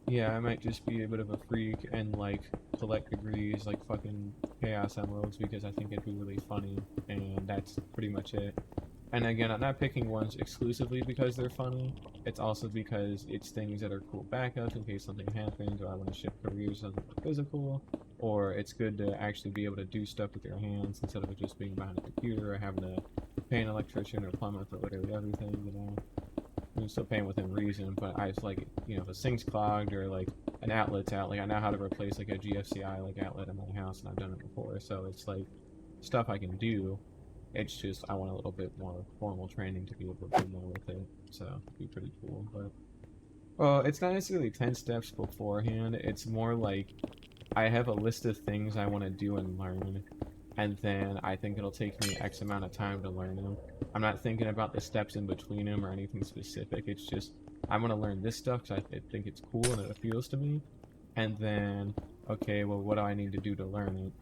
yeah, I might just be a bit of a freak and, like, collect degrees like fucking Chaos Emeralds because I think it'd be really funny, and that's pretty much it. And again, I'm not picking ones exclusively because they're funny. It's also because it's things that are cool backups in case something happens, or I want to shift careers, something more physical, or it's good to actually be able to do stuff with your hands instead of it just being behind a computer or having to pay an electrician or plumber for literally everything, you know. I'm still paying within reason, but I just like, you know, if a sink's clogged or like an outlet's out, like I know how to replace like a GFCI like outlet in my house and I've done it before, so it's like stuff I can do. It's just I want a little bit more formal training to be able to do more with it, so it'd be pretty cool. But well, it's not necessarily 10 steps beforehand. It's more like I have a list of things I want to do and learn, and then I think it'll take me X amount of time to learn them. I'm not thinking about the steps in between them or anything specific. It's just I'm gonna learn this stuff because I think it's cool and it appeals to me, and then okay, well, what do I need to do to learn it?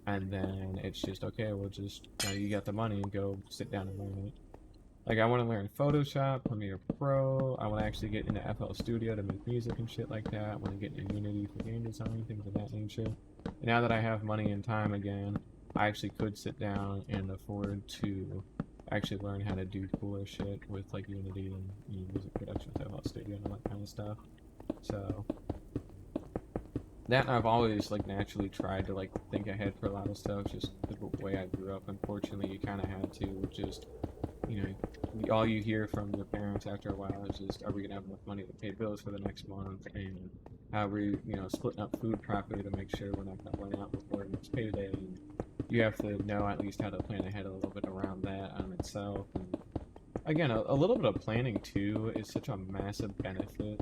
And then it's just okay, well, just you got the money and go sit down and learn it. Like, I want to learn Photoshop, Premiere Pro. I want to actually get into FL Studio to make music and shit like that. I want to get into Unity for game design, things of that nature. And now that I have money and time again, I actually could sit down and afford to actually learn how to do cooler shit with like Unity and music production with FL Studio and all that kind of stuff. So that I've always like naturally tried to like think ahead for a lot of stuff, just the way I grew up. Unfortunately, you kind of had to just, all you hear from your parents after a while is just, are we gonna have enough money to pay bills for the next month, and how we, splitting up food properly to make sure we're not gonna run out before the next payday. And you have to know at least how to plan ahead a little bit around that on itself. And again, a little bit of planning too is such a massive benefit.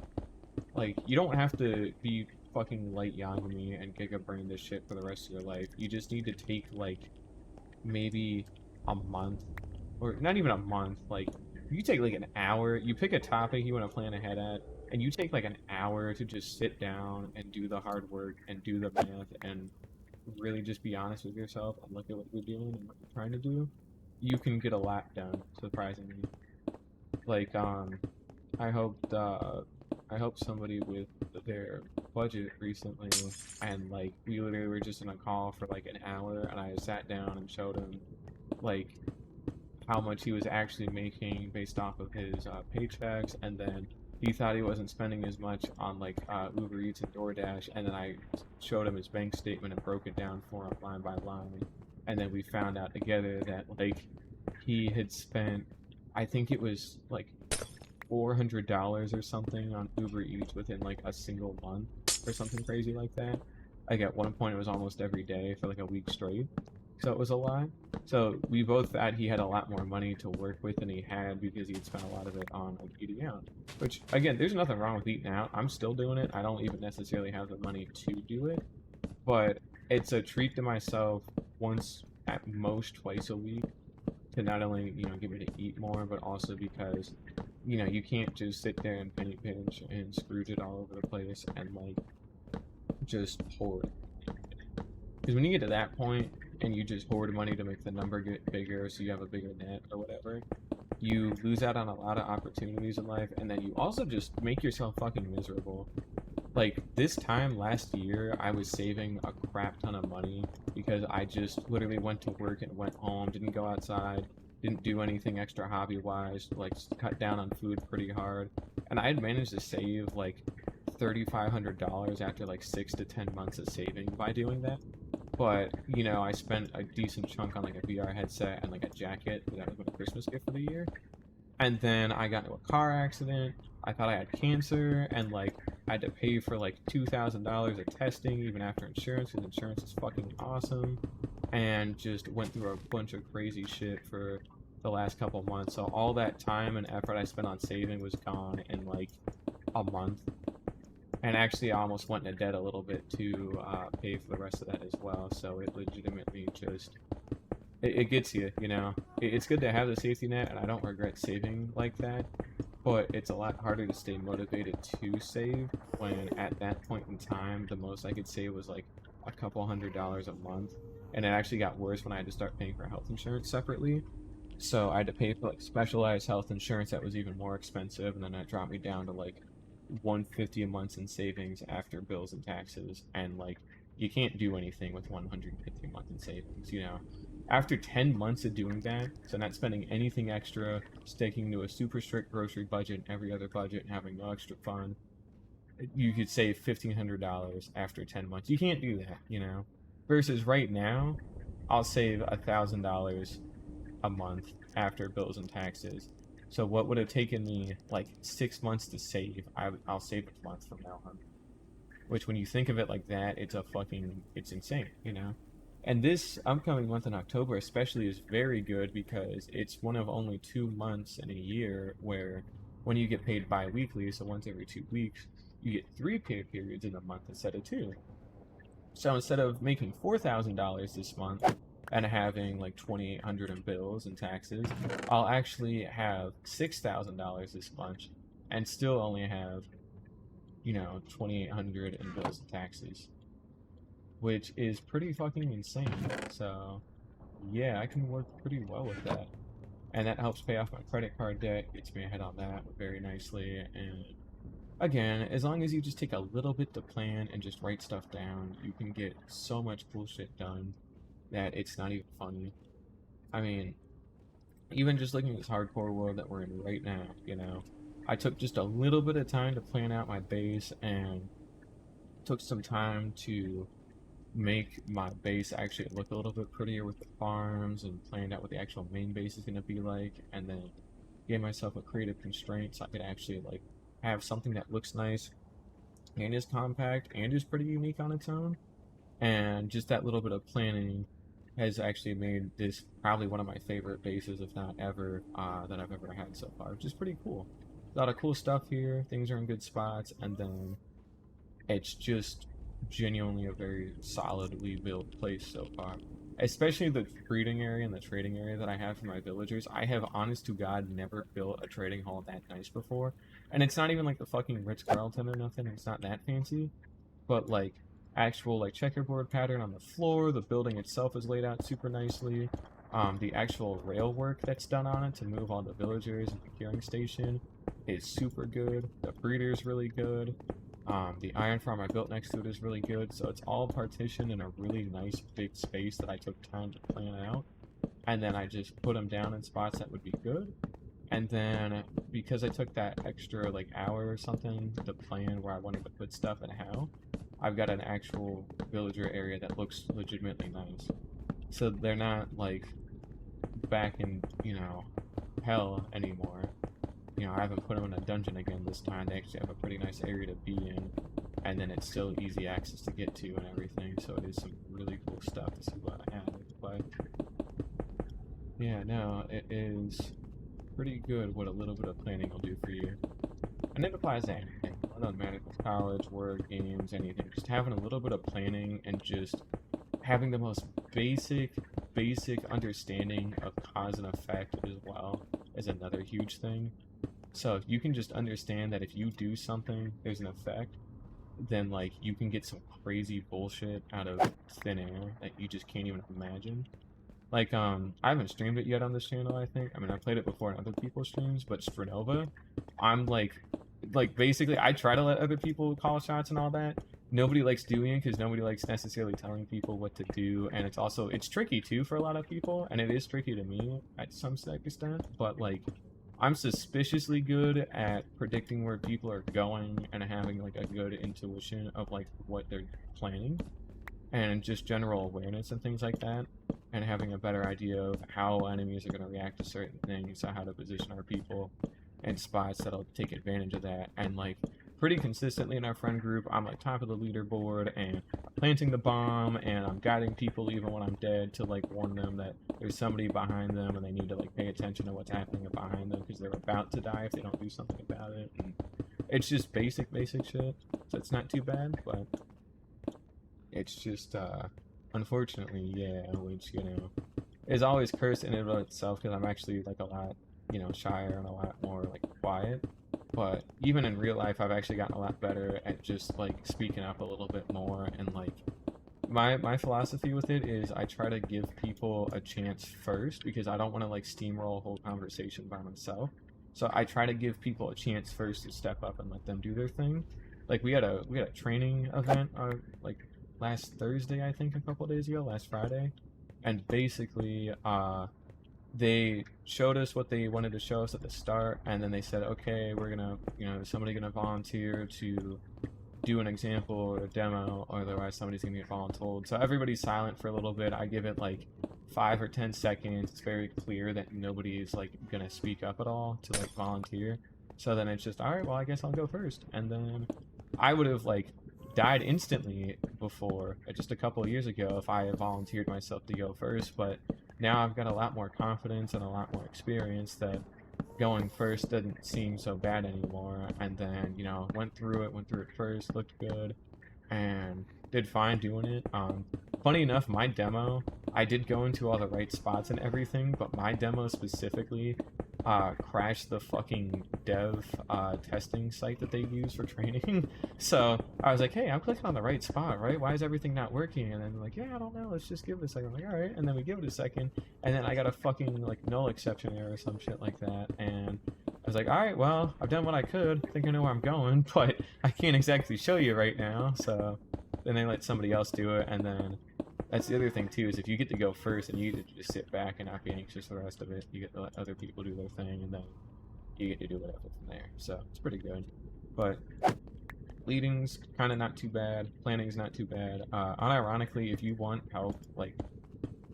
Like, you don't have to be fucking Light Yagami and Giga Brain this shit for the rest of your life. You just need to take, like, maybe a month, or not even a month. Like, you take, like, an hour, you pick a topic you want to plan ahead at, and you take, like, an hour to just sit down and do the hard work and do the math and really just be honest with yourself and look at what you're doing and what you're trying to do. You can get a lot done, surprisingly. Like, I hope somebody with their budget recently, and like we literally were just in a call for like an hour, and I sat down and showed him like how much he was actually making based off of his paychecks, and then he thought he wasn't spending as much on like Uber Eats and DoorDash, and then I showed him his bank statement and broke it down for him line by line, and then we found out together that like he had spent, I think it was like $400 or something on Uber Eats within like a single month or something crazy like that. Like at one point it was almost every day for like a week straight. So it was a lot. So we both thought he had a lot more money to work with than he had because he'd spent a lot of it on like eating out. Which again, there's nothing wrong with eating out. I'm still doing it. I don't even necessarily have the money to do it. But it's a treat to myself once at most twice a week to not only, get me to eat more, but also because you can't just sit there and penny pinch and Scrooge it all over the place and like just hoard. Because when you get to that point and you just hoard money to make the number get bigger so you have a bigger net or whatever, you lose out on a lot of opportunities in life, and then you also just make yourself fucking miserable. Like this time last year, I was saving a crap ton of money because I just literally went to work and went home, didn't go outside, didn't do anything extra hobby wise, like cut down on food pretty hard, and I had managed to save like $3,500 after like 6 to 10 months of saving by doing that. But I spent a decent chunk on like a VR headset and like a jacket that was my Christmas gift for the year. And then I got into a car accident. I thought I had cancer, and like I had to pay for like $2,000 of testing even after insurance, because insurance is fucking awesome. And just went through a bunch of crazy shit for the last couple months. So all that time and effort I spent on saving was gone in like a month. And actually, I almost went into debt a little bit to pay for the rest of that as well. So it legitimately just it gets you, It's good to have the safety net, and I don't regret saving like that. But it's a lot harder to stay motivated to save when at that point in time, the most I could save was like a couple $100s a month. And it actually got worse when I had to start paying for health insurance separately. So I had to pay for like specialized health insurance that was even more expensive, and then that dropped me down to like $150 a month in savings after bills and taxes. And like you can't do anything with $150 a month in savings, After 10 months of doing that, so not spending anything extra, sticking to a super strict grocery budget and every other budget, and having no extra fun, you could save $1,500 after 10 months. You can't do that, Versus right now, I'll save $1,000 a month after bills and taxes. So what would have taken me like 6 months to save, I'll save a month from now on. Which, when you think of it like that, it's insane, And this upcoming month in October especially is very good because it's one of only 2 months in a year where when you get paid bi-weekly, so once every 2 weeks, you get 3 pay periods in a month instead of 2. So instead of making $4,000 this month, and having like 2,800 in bills and taxes, I'll actually have $6,000 this month and still only have, 2,800 in bills and taxes, which is pretty fucking insane. So, yeah, I can work pretty well with that. And that helps pay off my credit card debt, gets me ahead on that very nicely. And again, as long as you just take a little bit to plan and just write stuff down, you can get so much bullshit done that it's not even funny. I mean, even just looking at this hardcore world that we're in right now, I took just a little bit of time to plan out my base and took some time to make my base actually look a little bit prettier with the farms and planned out what the actual main base is going to be like, and then gave myself a creative constraint so I could actually like have something that looks nice and is compact and is pretty unique on its own. And just that little bit of planning has actually made this probably one of my favorite bases, if not ever, that I've ever had so far, which is pretty cool. A lot of cool stuff here, things are in good spots, and then it's just genuinely a very solidly built place so far. Especially the breeding area and the trading area that I have for my villagers. I have, honest to God, never built a trading hall that nice before. And it's not even like the fucking Ritz-Carlton or nothing. It's not that fancy. But like actual like checkerboard pattern on the floor. The building itself is laid out super nicely. The actual rail work that's done on it to move all the villagers and the curing station is super good. The breeder's really good. The iron farm I built next to it is really good, so it's all partitioned in a really nice big space that I took time to plan out, and then I just put them down in spots that would be good, and then because I took that extra like hour or something to plan where I wanted to put stuff and how, I've got an actual villager area that looks legitimately nice. So they're not like back in, hell anymore. I haven't put them in a dungeon again this time. They actually have a pretty nice area to be in, and then it's still easy access to get to and everything, so it is some really cool stuff to see what I have. But yeah, no, it is pretty good what a little bit of planning will do for you. And it applies to anything. It doesn't matter if it's college, work, games, anything. Just having a little bit of planning and just having the most basic understanding of cause and effect as well is another huge thing. So if you can just understand that if you do something, there's an effect, then like you can get some crazy bullshit out of thin air that you just can't even imagine. Like I haven't streamed it yet on this channel, I think. I mean, I played it before in other people's streams, but Stranova, I'm like basically I try to let other people call shots and all that. Nobody likes doing it because nobody likes necessarily telling people what to do, and it's tricky too for a lot of people, and it is tricky to me at some extent, but like I'm suspiciously good at predicting where people are going and having like a good intuition of like what they're planning and just general awareness and things like that, and having a better idea of how enemies are going to react to certain things, so how to position our people in spots that'll take advantage of that. And like pretty consistently in our friend group, I'm like top of the leaderboard and planting the bomb, and I'm guiding people even when I'm dead to like warn them that there's somebody behind them and they need to like pay attention to what's happening behind them because they're about to die if they don't do something about it. And it's just basic shit, so it's not too bad, but it's just unfortunately, yeah, which is always cursed in and of itself because I'm actually like a lot shyer and a lot more like quiet. But even in real life, I've actually gotten a lot better at just like speaking up a little bit more. And like my philosophy with it is I try to give people a chance first because I don't want to like steamroll a whole conversation by myself. So I try to give people a chance first to step up and let them do their thing. Like we had a training event like last Thursday, I think, a couple days ago, last Friday, and basically they showed us what they wanted to show us at the start, and then they said, okay, we're gonna, is somebody gonna volunteer to do an example or a demo, or otherwise somebody's gonna get voluntold. So everybody's silent for a little bit. I give it like 5 or 10 seconds. It's very clear that nobody is like gonna speak up at all to like volunteer. So then it's just, all right, well, I guess I'll go first. And then I would have like died instantly before, just a couple of years ago, if I had volunteered myself to go first. But now I've got a lot more confidence and a lot more experience that going first doesn't seem so bad anymore. And then went through it first, looked good, and did fine doing it. Funny enough, my demo, I did go into all the right spots and everything, but my demo specifically crashed the fucking dev testing site that they use for training. So I was like, hey, I'm clicking on the right spot, right? Why is everything not working? And then they're like, yeah, I don't know. Let's just give it a second. I'm like, all right. And then we give it a second, and then I got a fucking like null exception error or some shit like that. And I was like, all right, well, I've done what I could. I think I know where I'm going, but I can't exactly show you right now. So then they let somebody else do it, and then that's the other thing too, is if you get to go first and you get to just sit back and not be anxious for the rest of it, you get to let other people do their thing, and then you get to do whatever from there. So it's pretty good. But leading's kind of not too bad. Planning's not too bad. Unironically, if you want help, like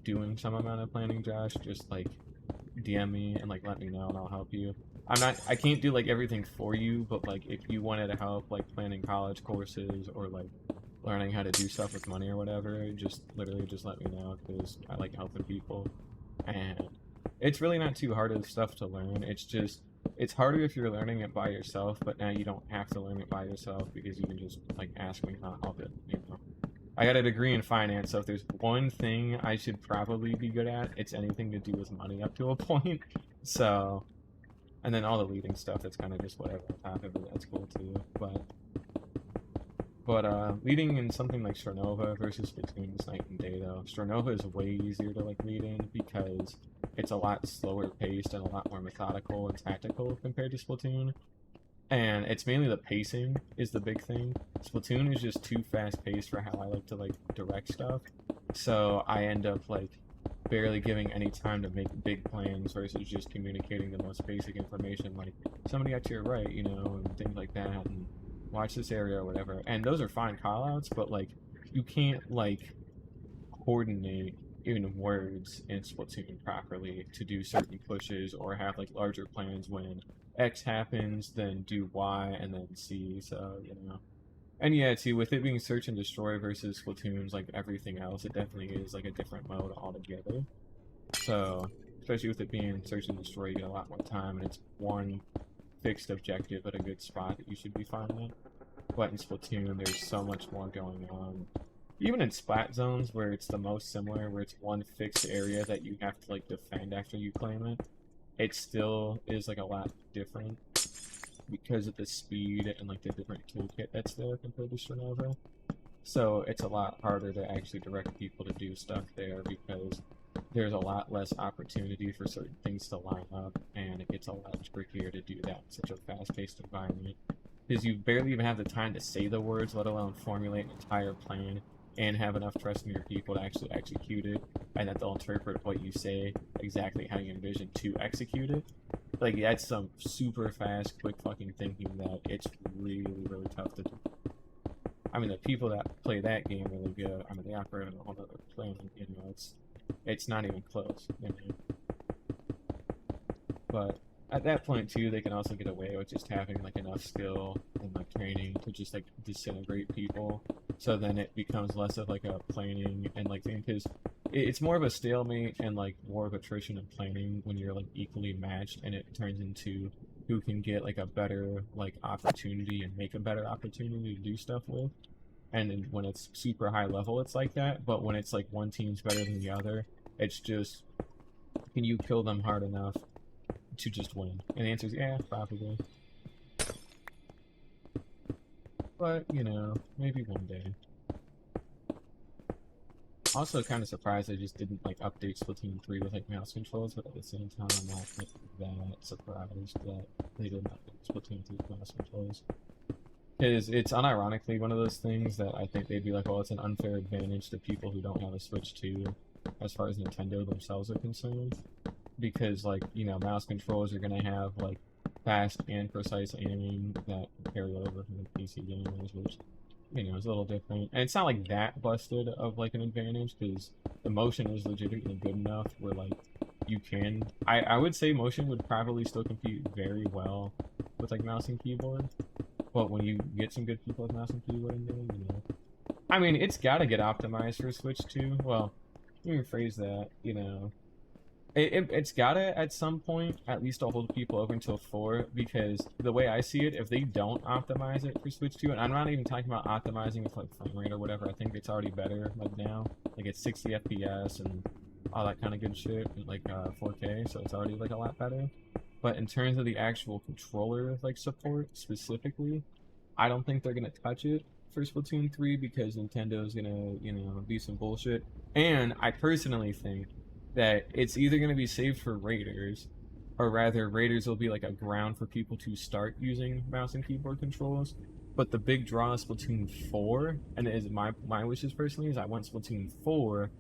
doing some amount of planning, Josh, just like DM me and like let me know and I'll help you. I can't do like everything for you, but like if you wanted to help like planning college courses or like learning how to do stuff with money or whatever, just literally just let me know, because I like helping people. And it's really not too hard of stuff to learn. It's harder if you're learning it by yourself, but now you don't have to learn it by yourself because you can just like ask me and I'll help it, you know. I got a degree in finance, so if there's one thing I should probably be good at, it's anything to do with money up to a point. So, and then all the leading stuff, that's kind of just whatever on top of it, that's cool too. But leading in something like Stronova versus Splatoon is night and day though. Stronova is way easier to like lead in because it's a lot slower paced and a lot more methodical and tactical compared to Splatoon. And it's mainly the pacing is the big thing. Splatoon is just too fast paced for how I like to like direct stuff. So I end up like barely giving any time to make big plans versus just communicating the most basic information, like somebody at your right, you know, and things like that, and watch this area or whatever. And those are fine callouts, but like you can't like coordinate in words in Splatoon properly to do certain pushes or have like larger plans when X happens, then do Y, and then C, so, you know. And yeah, too, with it being Search and Destroy versus Splatoon's like everything else, it definitely is like a different mode altogether. So, especially with it being Search and Destroy, you get a lot more time, and it's one fixed objective at a good spot that you should be fine at. But in Splatoon, there's so much more going on. Even in Splat Zones, where it's the most similar, where it's one fixed area that you have to like defend after you claim it, it still is like a lot different because of the speed and like the different toolkit that's there compared to Stronova. So it's a lot harder to actually direct people to do stuff there because there's a lot less opportunity for certain things to line up, and it gets a lot trickier to do that in such a fast-paced environment. Because you barely even have the time to say the words, let alone formulate an entire plan and have enough trust in your people to actually execute it, and that they'll interpret what you say exactly how you envision to execute it. Like, that's some super fast, quick fucking thinking that it's really, really tough to do. I mean, the people that play that game really good. I mean, they operate on a whole other plane, you know, it's not even close, you know. But at that point, too, they can also get away with just having, like, enough skill and, like, training to just, like, disintegrate people. So then it becomes less of, like, a planning and, like, thing, because it's more of a stalemate and, like, more of attrition and planning when you're, like, equally matched, and it turns into who can get, like, a better, like, opportunity and make a better opportunity to do stuff with. And then when it's super high level, it's like that. But when it's, like, one team's better than the other, it's just, can you kill them hard enough to just win? And the answer is yeah, probably. But, you know, maybe one day. Also kind of surprised they just didn't, like, update Splatoon 3 with, like, mouse controls, but at the same time, I'm not, like, that surprised that they didn't update Splatoon 3 with mouse controls. Because it's unironically one of those things that I think they'd be like, well, it's an unfair advantage to people who don't have a Switch 2, as far as Nintendo themselves are concerned. Because, like, you know, mouse controls are going to have, like, fast and precise aiming that carry over from the PC gamers, which, you know, is a little different. And it's not, like, that busted of, like, an advantage, because the motion is legitimately good enough where, like, you can... I would say motion would probably still compete very well with, like, mouse and keyboard. But when you get some good people with mouse and keyboard in there, you know... I mean, it's gotta get optimized for Switch 2. Well, let me rephrase that, you know... It's gotta at some point at least to hold people over until 4, because the way I see it, if they don't optimize it for Switch 2, and I'm not even talking about optimizing with like frame rate or whatever, I think it's already better like now, like it's 60 FPS and all that kind of good shit, like 4K, so it's already like a lot better. But in terms of the actual controller like support specifically, I don't think they're gonna touch it for Splatoon 3 because Nintendo's gonna, do some bullshit. And I personally think that it's either gonna be saved for Raiders, or rather Raiders will be like a ground for people to start using mouse and keyboard controls. But the big draw of Splatoon 4, and it is my wishes personally, is I want Splatoon 4.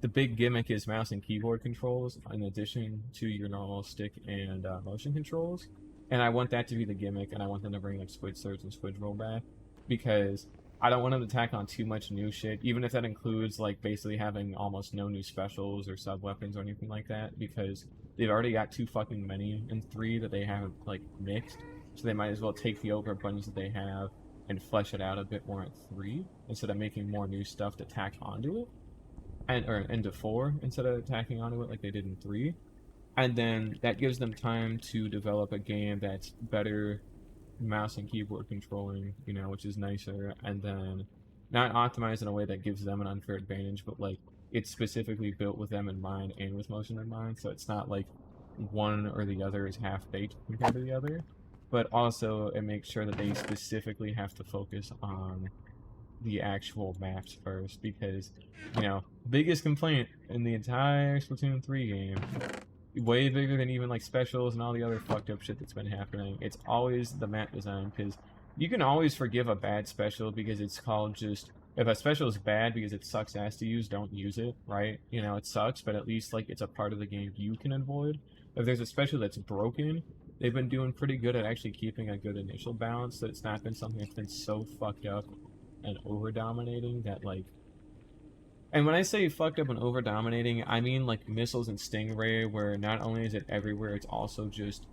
The big gimmick is mouse and keyboard controls in addition to your normal stick and motion controls. And I want that to be the gimmick, and I want them to bring like Squid Surge and Squid Roll back, because I don't want them to tack on too much new shit, even if that includes like basically having almost no new specials or sub weapons or anything like that, because they've already got too fucking many in 3 that they haven't like mixed. So they might as well take the overabundance that they have and flesh it out a bit more at 3 instead of making more new stuff to tack onto it, and or into 4 instead of tacking onto it like they did in 3. And then that gives them time to develop a game that's better mouse and keyboard controlling, which is nicer, and then not optimized in a way that gives them an unfair advantage, but like it's specifically built with them in mind and with motion in mind, so it's not like one or the other is half baked compared to the other. But also it makes sure that they specifically have to focus on the actual maps first, because biggest complaint in the entire Splatoon 3 game, way bigger than even like specials and all the other fucked up shit that's been happening, it's always the map design. Because you can always forgive a bad special because it's called just, if a special is bad because it sucks ass to use, don't use it, right? It sucks, but at least like it's a part of the game you can avoid. If there's a special that's broken, they've been doing pretty good at actually keeping a good initial balance, so it's not been something that's been so fucked up and over dominating that like, and when I say fucked up and over dominating, I mean like Missiles and Stingray, where not only is it everywhere, it's also just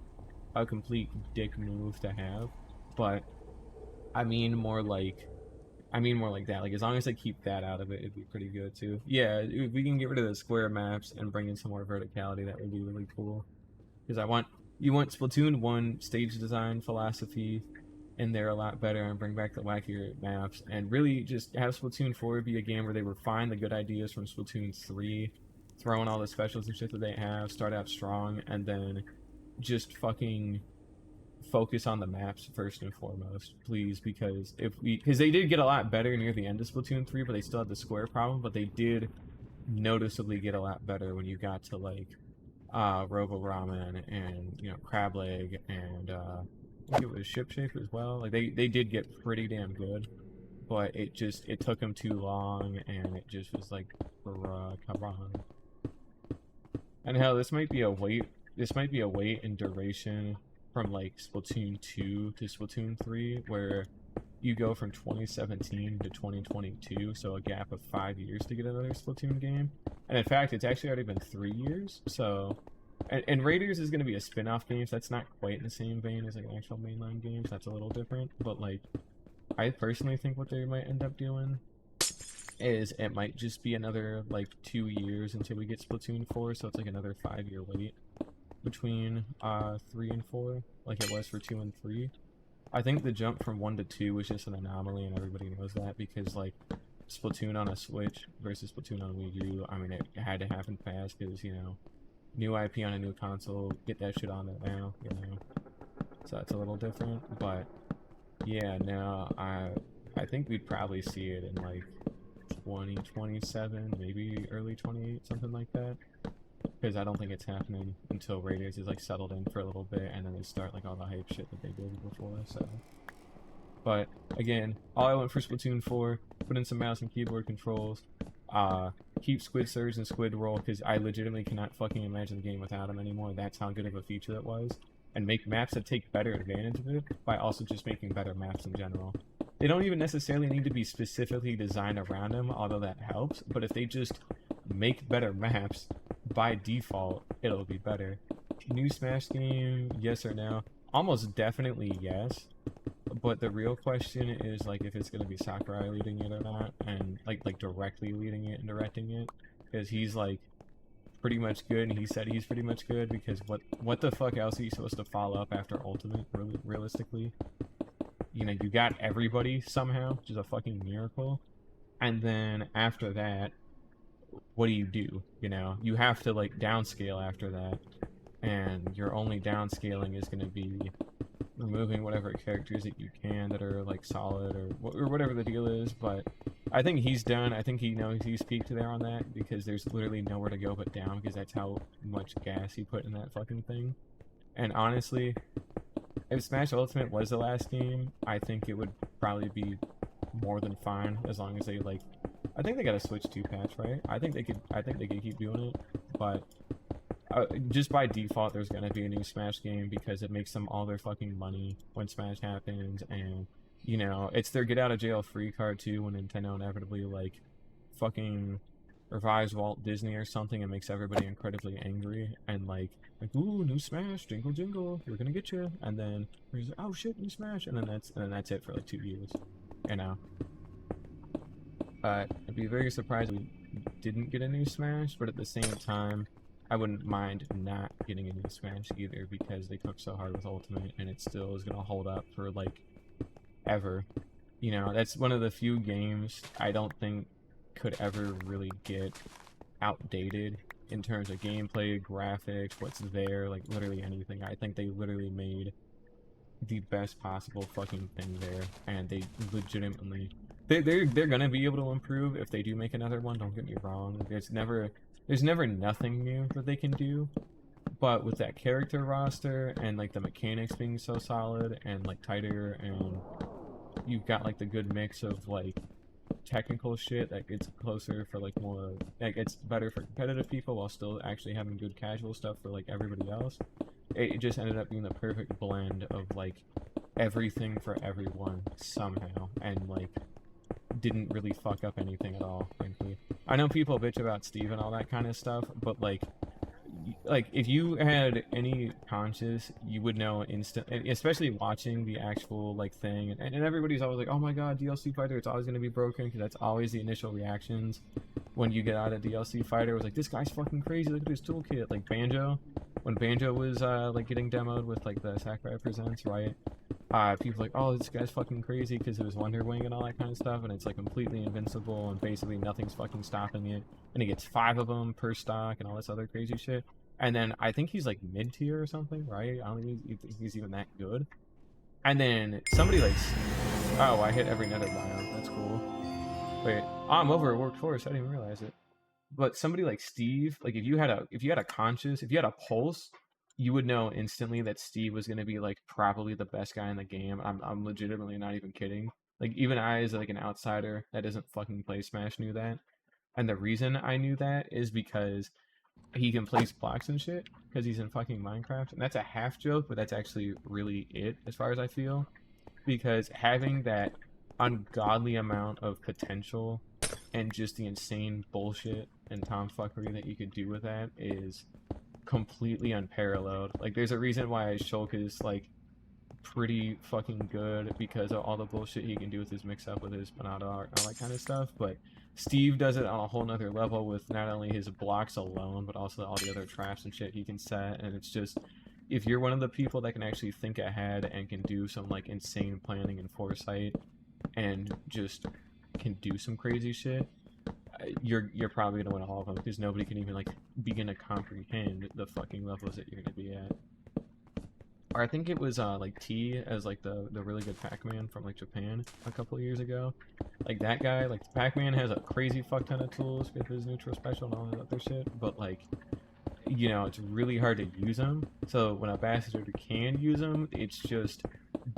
a complete dick move to have. But I mean more like that. Like as long as they keep that out of it, it'd be pretty good too. Yeah, if we can get rid of the square maps and bring in some more verticality, that would be really cool. Because you want Splatoon 1 stage design philosophy in there a lot better, and bring back the wackier maps, and really just have Splatoon 4 be a game where they refine the good ideas from Splatoon 3, throw in all the specials and shit that they have, start out strong, and then just fucking focus on the maps first and foremost, please, because they did get a lot better near the end of Splatoon 3, but they still had the square problem, but they did noticeably get a lot better when you got to like Robo Ramen and Crab Leg and I think it was Ship Shape as well. Like they did get pretty damn good, but it took them too long, and it just was like, bruh, come on. And hell, this might be a wait in duration from like Splatoon 2 to Splatoon 3, where you go from 2017 to 2022, so a gap of 5 years to get another Splatoon game. And in fact, it's actually already been 3 years, so... And Raiders is going to be a spin-off game, so that's not quite in the same vein as like an actual mainline game, so that's a little different. But like, I personally think what they might end up doing is it might just be another like 2 years until we get Splatoon 4, so it's like another 5-year wait between 3 and 4, like it was for 2 and 3. I think the jump from 1 to 2 was just an anomaly, and everybody knows that, because like Splatoon on a Switch versus Splatoon on Wii U, I mean, it had to happen fast because new IP on a new console, get that shit on it now, so that's a little different. But yeah, no, I think we'd probably see it in like 2027, maybe early 28, something like that, because I don't think it's happening until Raiders is like settled in for a little bit, and then they start like all the hype shit that they did before. So, but again, all I want for Splatoon 4, put in some mouse and keyboard controls, keep Squid Surge and Squid Roll, because I legitimately cannot fucking imagine the game without them anymore. That's how good of a feature it was. And make maps that take better advantage of it by also just making better maps in general. They don't even necessarily need to be specifically designed around them, although that helps, but if they just make better maps, by default, it'll be better. New Smash game, yes or no? Almost definitely yes. But the real question is like if it's gonna be Sakurai leading it or not, and like directly leading it and directing it, because he's like pretty much good, and he said he's pretty much good because what the fuck else are you supposed to follow up after Ultimate? Realistically, you know, you got everybody somehow, which is a fucking miracle. And then after that, what do? You know, you have to like downscale after that, and your only downscaling is going to be removing whatever characters that you can that are like solid or whatever the deal is. But I think he's done. I think he knows he's peaked there on that because there's literally nowhere to go but down because that's how much gas he put in that fucking thing. And honestly, if Smash Ultimate was the last game, I think it would probably be more than fine as long as they like. I think they got a Switch 2 patch, right? I think they could. I think they could keep doing it, but just by default, there's gonna be a new Smash game because it makes them all their fucking money when Smash happens, and you know it's their get out of jail free card too. When Nintendo inevitably like fucking revives Walt Disney or something and makes everybody incredibly angry and like ooh new Smash jingle jingle we're gonna get you, and then he's like oh shit new Smash, and then that's it for like 2 years, you know. I'd be very surprised if we didn't get a new Smash, but at the same time, I wouldn't mind not getting a new Smash either because they took so hard with Ultimate and it still is gonna hold up for like ever. You know, that's one of the few games I don't think could ever really get outdated in terms of gameplay, graphics, what's there, like literally anything. I think they literally made the best possible fucking thing there, and they legitimately they're gonna be able to improve if they do make another one. Don't get me wrong. There's never nothing new that they can do, but with that character roster and like the mechanics being so solid and like tighter, and you've got like the good mix of like technical shit that gets closer for like more like it's better for competitive people while still actually having good casual stuff for like everybody else. It just ended up being the perfect blend of like everything for everyone somehow, and like didn't really fuck up anything at all, frankly. I know people bitch about Steve and all that kind of stuff, but like if you had any conscience, you would know instant, especially watching the actual like thing, and everybody's always like, oh my god, DLC fighter, it's always going to be broken, because that's always the initial reactions when you get out of DLC fighter. It was like, this guy's fucking crazy, look at his toolkit. Like Banjo, when Banjo was like getting demoed with like the Sakurai Presents, right? People like, oh, this guy's fucking crazy because it was Wonder Wing and all that kind of stuff, and it's like completely invincible and basically nothing's fucking stopping it. And he gets 5 of them per stock and all this other crazy shit. And then I think he's like mid tier or something, right? I don't think he's even that good. And then somebody like, oh, I hit every nether biome. That's cool. Wait, oh, I'm over at Workforce. I didn't even realize it. But somebody like Steve, like if you had a pulse, you would know instantly that Steve was gonna be like probably the best guy in the game. I'm legitimately not even kidding. Like even I as like an outsider that doesn't fucking play Smash knew that. And the reason I knew that is because he can place blocks and shit because he's in fucking Minecraft. And that's a half joke, but that's actually really it as far as I feel. Because having that ungodly amount of potential and just the insane bullshit and tomfuckery that you could do with that is completely unparalleled. Like, there's a reason why Shulk is like pretty fucking good because of all the bullshit he can do with his mix-up with his Panada art and all that kind of stuff. But Steve does it on a whole nother level with not only his blocks alone, but also all the other traps and shit he can set. And it's just, if you're one of the people that can actually think ahead and can do some like insane planning and foresight and just can do some crazy shit, you're probably gonna win all of them because nobody can even like begin to comprehend the fucking levels that you're gonna be at. Or I think it was like T as like the really good Pac-Man from like Japan a couple of years ago. Like that guy, like Pac-Man has a crazy fuck ton of tools with his neutral special and all that other shit, but like you know, it's really hard to use them. So when a bastard can use them, it's just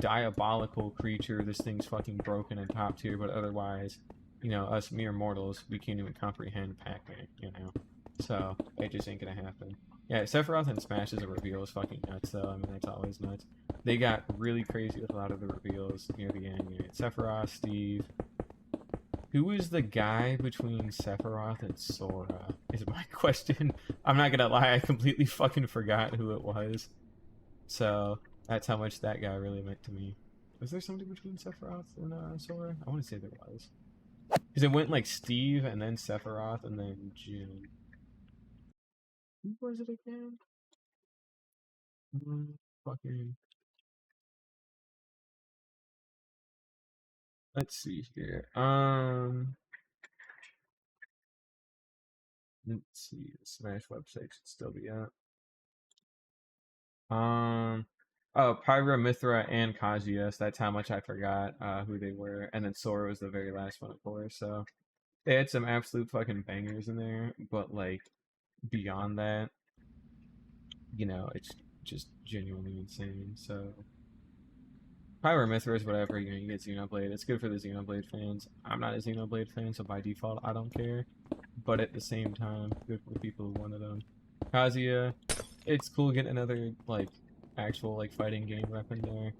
diabolical creature. This thing's fucking broken and top tier, but otherwise, you know, us mere mortals, we can't even comprehend Pac-Man, you know. So it just ain't gonna happen. Yeah, Sephiroth and Smash as a reveal is fucking nuts, though. I mean, that's always nuts. They got really crazy with a lot of the reveals near the end. You know, Sephiroth, Steve. Who is the guy between Sephiroth and Sora? Is my question. I'm not gonna lie, I completely fucking forgot who it was. So that's how much that guy really meant to me. Was there somebody between Sephiroth and Sora? I want to say there was. Because it went like Steve and then Sephiroth and then June. Who was it again? Fucking. Let's see here. Let's see. The Smash website should still be up. Oh, Pyra, Mithra, and Kaguya. That's how much I forgot who they were. And then Sora was the very last one, of course. So they had some absolute fucking bangers in there. But, like, beyond that, you know, it's just genuinely insane. So Pyra, Mithra is whatever. You know, you get Xenoblade. It's good for the Xenoblade fans. I'm not a Xenoblade fan, so by default, I don't care. But at the same time, good for the people who wanted them. Kazuya, it's cool getting another, like, actual, like, fighting game rep in there.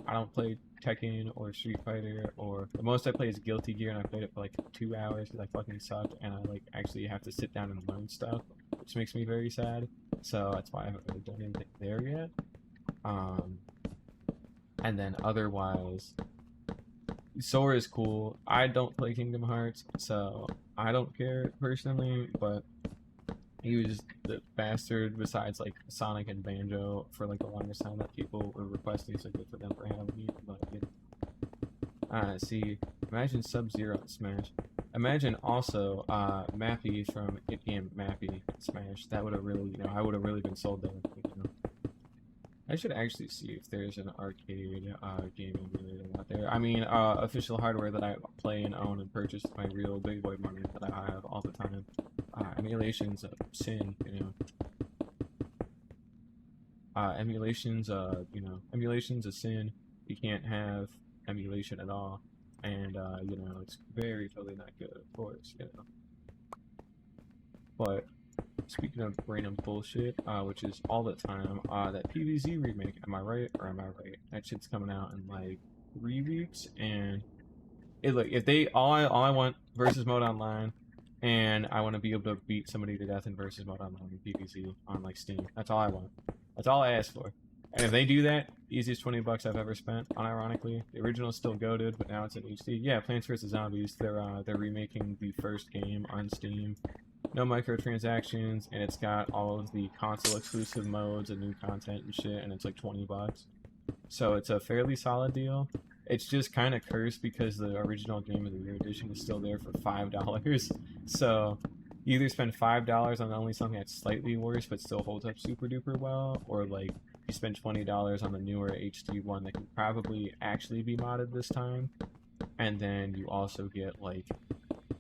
I don't play Tekken or Street Fighter, or the most I play is Guilty Gear, and I played it for like 2 hours because I fucking suck, and I like actually have to sit down and learn stuff, which makes me very sad. So that's why I haven't really done anything there yet. And then otherwise, Sora is cool. I don't play Kingdom Hearts, so I don't care personally, but he was the bastard besides like Sonic and Banjo for like the longest time that people were requesting, so good for them for having me. But yeah. See, imagine Sub-Zero in Smash. Imagine also Mappy from It Game Mappy in Smash. That would have really, you know, I would have really been sold there. You know. I should actually see if there's an arcade gaming emulator out there. I mean, official hardware that I play and own and purchase with my real big boy money that I have all the time. Emulation's a sin, you know. Emulation's emulation's a sin. You can't have emulation at all, and you know, it's very totally not good, of course, you know. But speaking of random bullshit, which is all the time, that PvZ remake, am I right or am I right? That shit's coming out in like 3 weeks, and look, if they all I want versus mode online, and I want to be able to beat somebody to death in versus mode online in PvZ on like Steam. That's all I want. That's all I ask for. And if they do that, easiest 20 bucks I've ever spent. Unironically, the original is still goated, but now it's in HD. Yeah, Plants vs Zombies. They're remaking the first game on Steam. No microtransactions, and it's got all of the console exclusive modes and new content and shit, and it's like 20 bucks. So it's a fairly solid deal. It's just kind of cursed because the original Game of the Year edition is still there for $5. So you either spend $5 on only something that's slightly worse but still holds up super duper well, or like you spend $20 on the newer HD one that can probably actually be modded this time, and then you also get like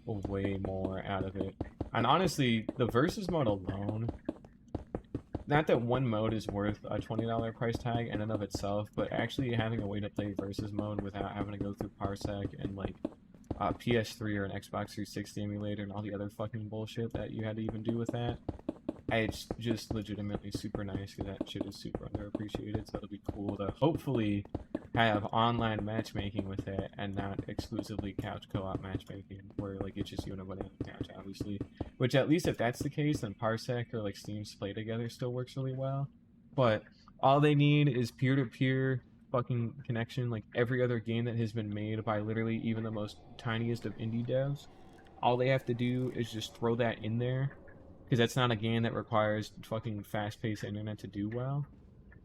way more out of it. And honestly, the versus mode alone, not that one mode is worth a $20 price tag in and of itself, but actually having a way to play versus mode without having to go through Parsec and like PS3 or an Xbox 360 emulator and all the other fucking bullshit that you had to even do with that, it's just legitimately super nice because that shit is super underappreciated. So it'll be cool to hopefully have online matchmaking with it and not exclusively couch co-op matchmaking where like it's just you and a buddy on the couch, obviously. Which at least if that's the case, then Parsec or like Steam's Play Together still works really well. But all they need is peer-to-peer fucking connection, like every other game that has been made by literally even the most tiniest of indie devs. All they have to do is just throw that in there, because that's not a game that requires fucking fast-paced internet to do well.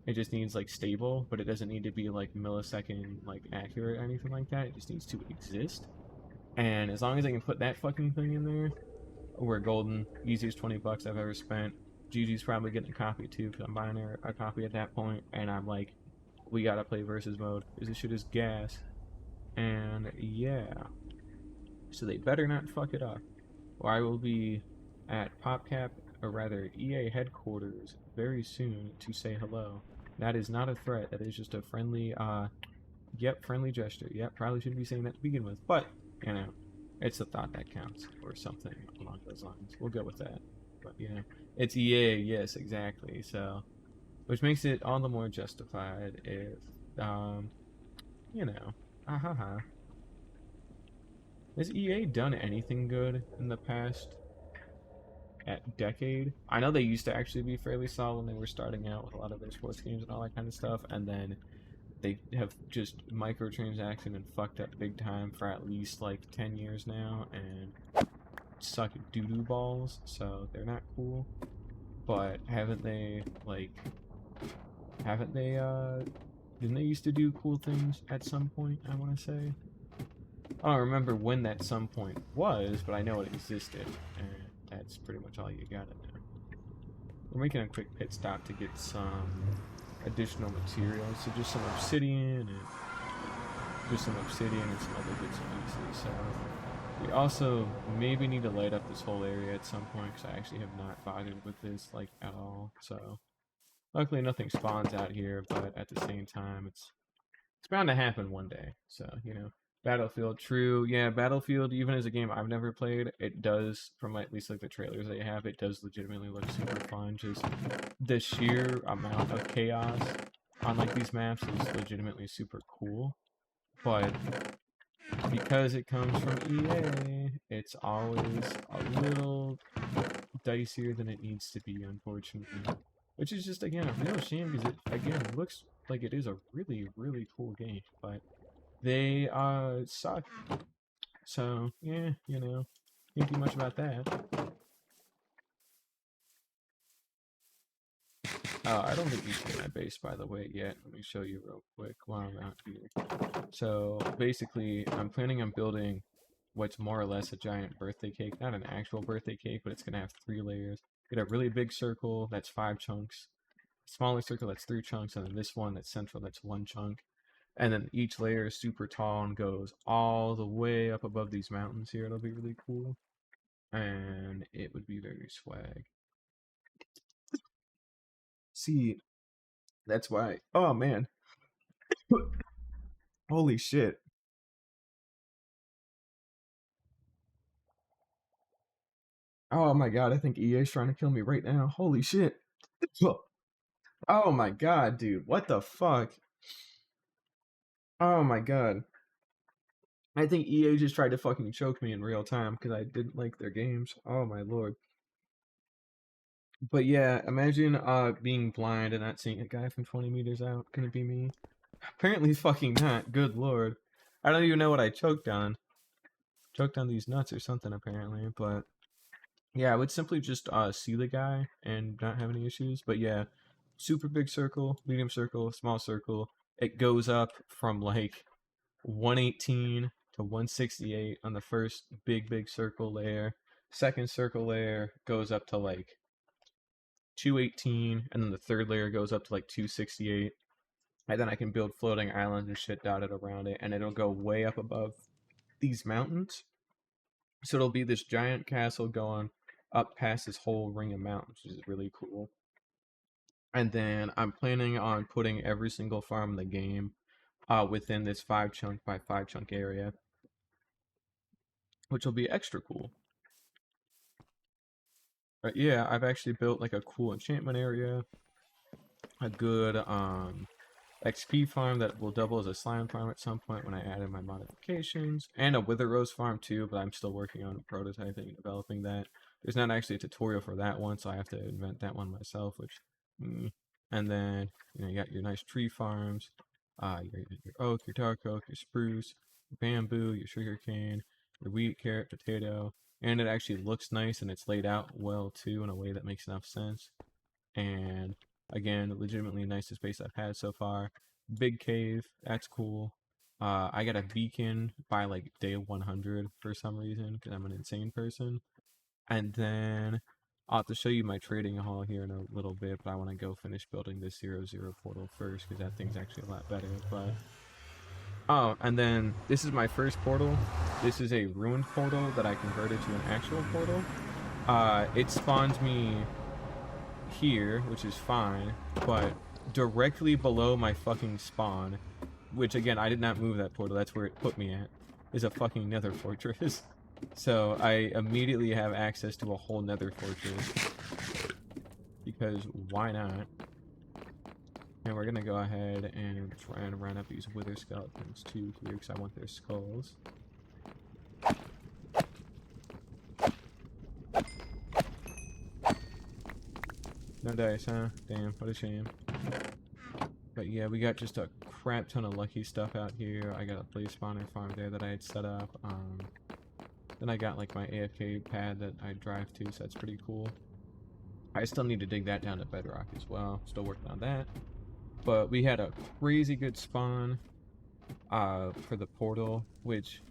It just needs like stable, but it doesn't need to be like millisecond like accurate or anything like that. It just needs to exist. And as long as I can put that fucking thing in there, we're golden. Easiest 20 bucks I've ever spent. Gigi's probably getting a copy too, because I'm buying her a copy at that point, and I'm like, we gotta play versus mode, because this shit is gas. And yeah. So they better not fuck it up, or I will be at PopCap, or rather EA headquarters, very soon to say hello. That is not a threat, that is just a friendly, friendly gesture. Yep, probably shouldn't be saying that to begin with, but, you know, it's a thought that counts, or something along those lines. We'll go with that. But, you know, it's EA, yes, exactly, so, which makes it all the more justified if, you know, Has EA done anything good in the past decade? I know they used to actually be fairly solid when they were starting out with a lot of their sports games and all that kind of stuff, and then they have just microtransaction and fucked up big time for at least like 10 years now and suck doo-doo balls, so they're not cool. but haven't they, like, didn't they used to do cool things at some point, I want to say? I don't remember when that some point was, but I know it existed, and that's pretty much all you gotta know. We're making a quick pit stop to get some additional materials, so just some obsidian and some other bits and pieces. So we also maybe need to light up this whole area at some point, because I actually have not bothered with this like at all. So luckily nothing spawns out here, but at the same time it's bound to happen one day. So, you know, Battlefield, true. Yeah, Battlefield, even as a game I've never played, it does, from at least like the trailers they have, it does legitimately look super fun. Just the sheer amount of chaos on like these maps is legitimately super cool. But because it comes from EA, it's always a little dicier than it needs to be, unfortunately. Which is just, again, a real shame, because it, again, looks like it is a really, really cool game, but they, suck. So, yeah, you know, can't do much about that. I don't think you see my base, by the way, yet. Let me show you real quick while I'm out here. So, basically, I'm planning on building what's more or less a giant birthday cake. Not an actual birthday cake, but it's going to have 3 layers. Get a really big circle, that's 5 chunks. Smaller circle, that's 3 chunks, and then this one that's central, that's 1 chunk. And then each layer is super tall and goes all the way up above these mountains here. It'll be really cool. And it would be very swag. See, that's why. Oh, man. Holy shit. Oh my god, I think EA's trying to kill me right now. Holy shit. Oh my god, dude. What the fuck? Oh my god. I think EA just tried to fucking choke me in real time because I didn't like their games. Oh my lord. But yeah, imagine being blind and not seeing a guy from 20 meters out. Can it be me? Apparently fucking not. Good lord. I don't even know what I choked on. Choked on these nuts or something apparently, but yeah, I would simply just see the guy and not have any issues. But yeah, super big circle, medium circle, small circle. It goes up from like 118 to 168 on the first big circle layer. Second circle layer goes up to like 218, and then the third layer goes up to like 268. And then I can build floating islands and shit dotted around it, and it'll go way up above these mountains. So it'll be this giant castle going up past this whole ring of mountains, which is really cool. And then I'm planning on putting every single farm in the game within this 5 chunk by 5 chunk area, which will be extra cool. But yeah, I've actually built like a cool enchantment area, a good XP farm that will double as a slime farm at some point when I add in my modifications, and a wither rose farm too, but I'm still working on prototyping and developing that. There's not actually a tutorial for that one, so I have to invent that one myself, which and then you got your nice tree farms, your oak, your dark oak, your spruce, your bamboo, your sugarcane, your wheat, carrot, potato, and it actually looks nice and it's laid out well too in a way that makes enough sense. And again, legitimately nicest base I've had so far. Big cave, that's cool. I got a beacon by like day 100 for some reason because I'm an insane person. And then I'll have to show you my trading hall here in a little bit, but I want to go finish building this 0-0 portal first because that thing's actually a lot better. But oh, and then this is my first portal. This is a ruined portal that I converted to an actual portal. It spawns me here, which is fine, but directly below my fucking spawn, which again, I did not move that portal, that's where it put me at, is a fucking nether fortress. So I immediately have access to a whole nether fortress, because why not? And we're gonna go ahead and try and run up these wither skeletons too here, because I want their skulls. No dice, huh? Damn, what a shame. But yeah, we got just a crap ton of lucky stuff out here. I got a place spawner farm there that I had set up. Then I got like my AFK pad that I drive to, so that's pretty cool. I still need to dig that down to bedrock as well. Still working on that. But we had a crazy good spawn for the portal, which,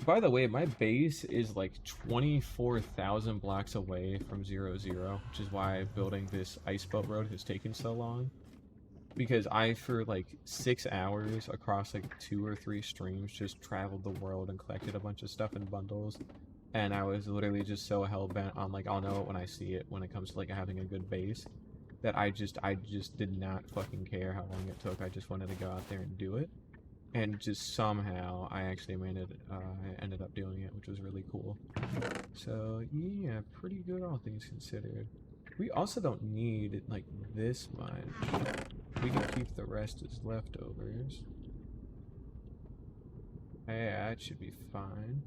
by the way, my base is like 24,000 blocks away from 0-0, which is why building this ice boat road has taken so long. Because I, for like 6 hours across like 2 or 3 streams, just traveled the world and collected a bunch of stuff in bundles. And I was literally just so hell-bent on, like, I'll know it when I see it when it comes to, like, having a good base, that I just did not fucking care how long it took. I just wanted to go out there and do it. And just somehow, I actually ended up doing it, which was really cool. So, yeah, pretty good all things considered. We also don't need, like, this much. We can keep the rest as leftovers. Yeah, that should be fine.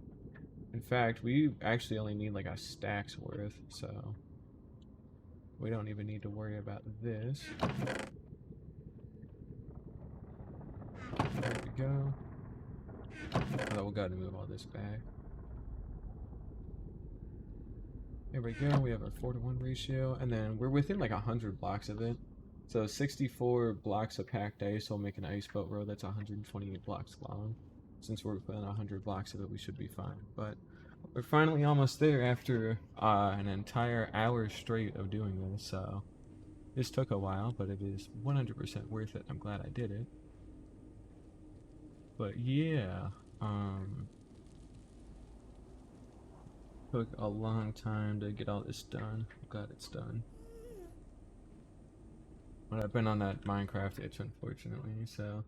In fact, we actually only need like a stack's worth, so we don't even need to worry about this. There we go. Although we'll gotta move all this back. There we go, we have our 4-to-1 ratio, and then we're within like 100 blocks of it. So 64 blocks of packed ice will make an ice boat road that's 128 blocks long. Since we're within 100 blocks of it, we should be fine. But we're finally almost there after an entire hour straight of doing this, so this took a while, but it is 100% worth it. I'm glad I did it. But yeah, took a long time to get all this done. I'm glad it's done. But I've been on that Minecraft itch, unfortunately, so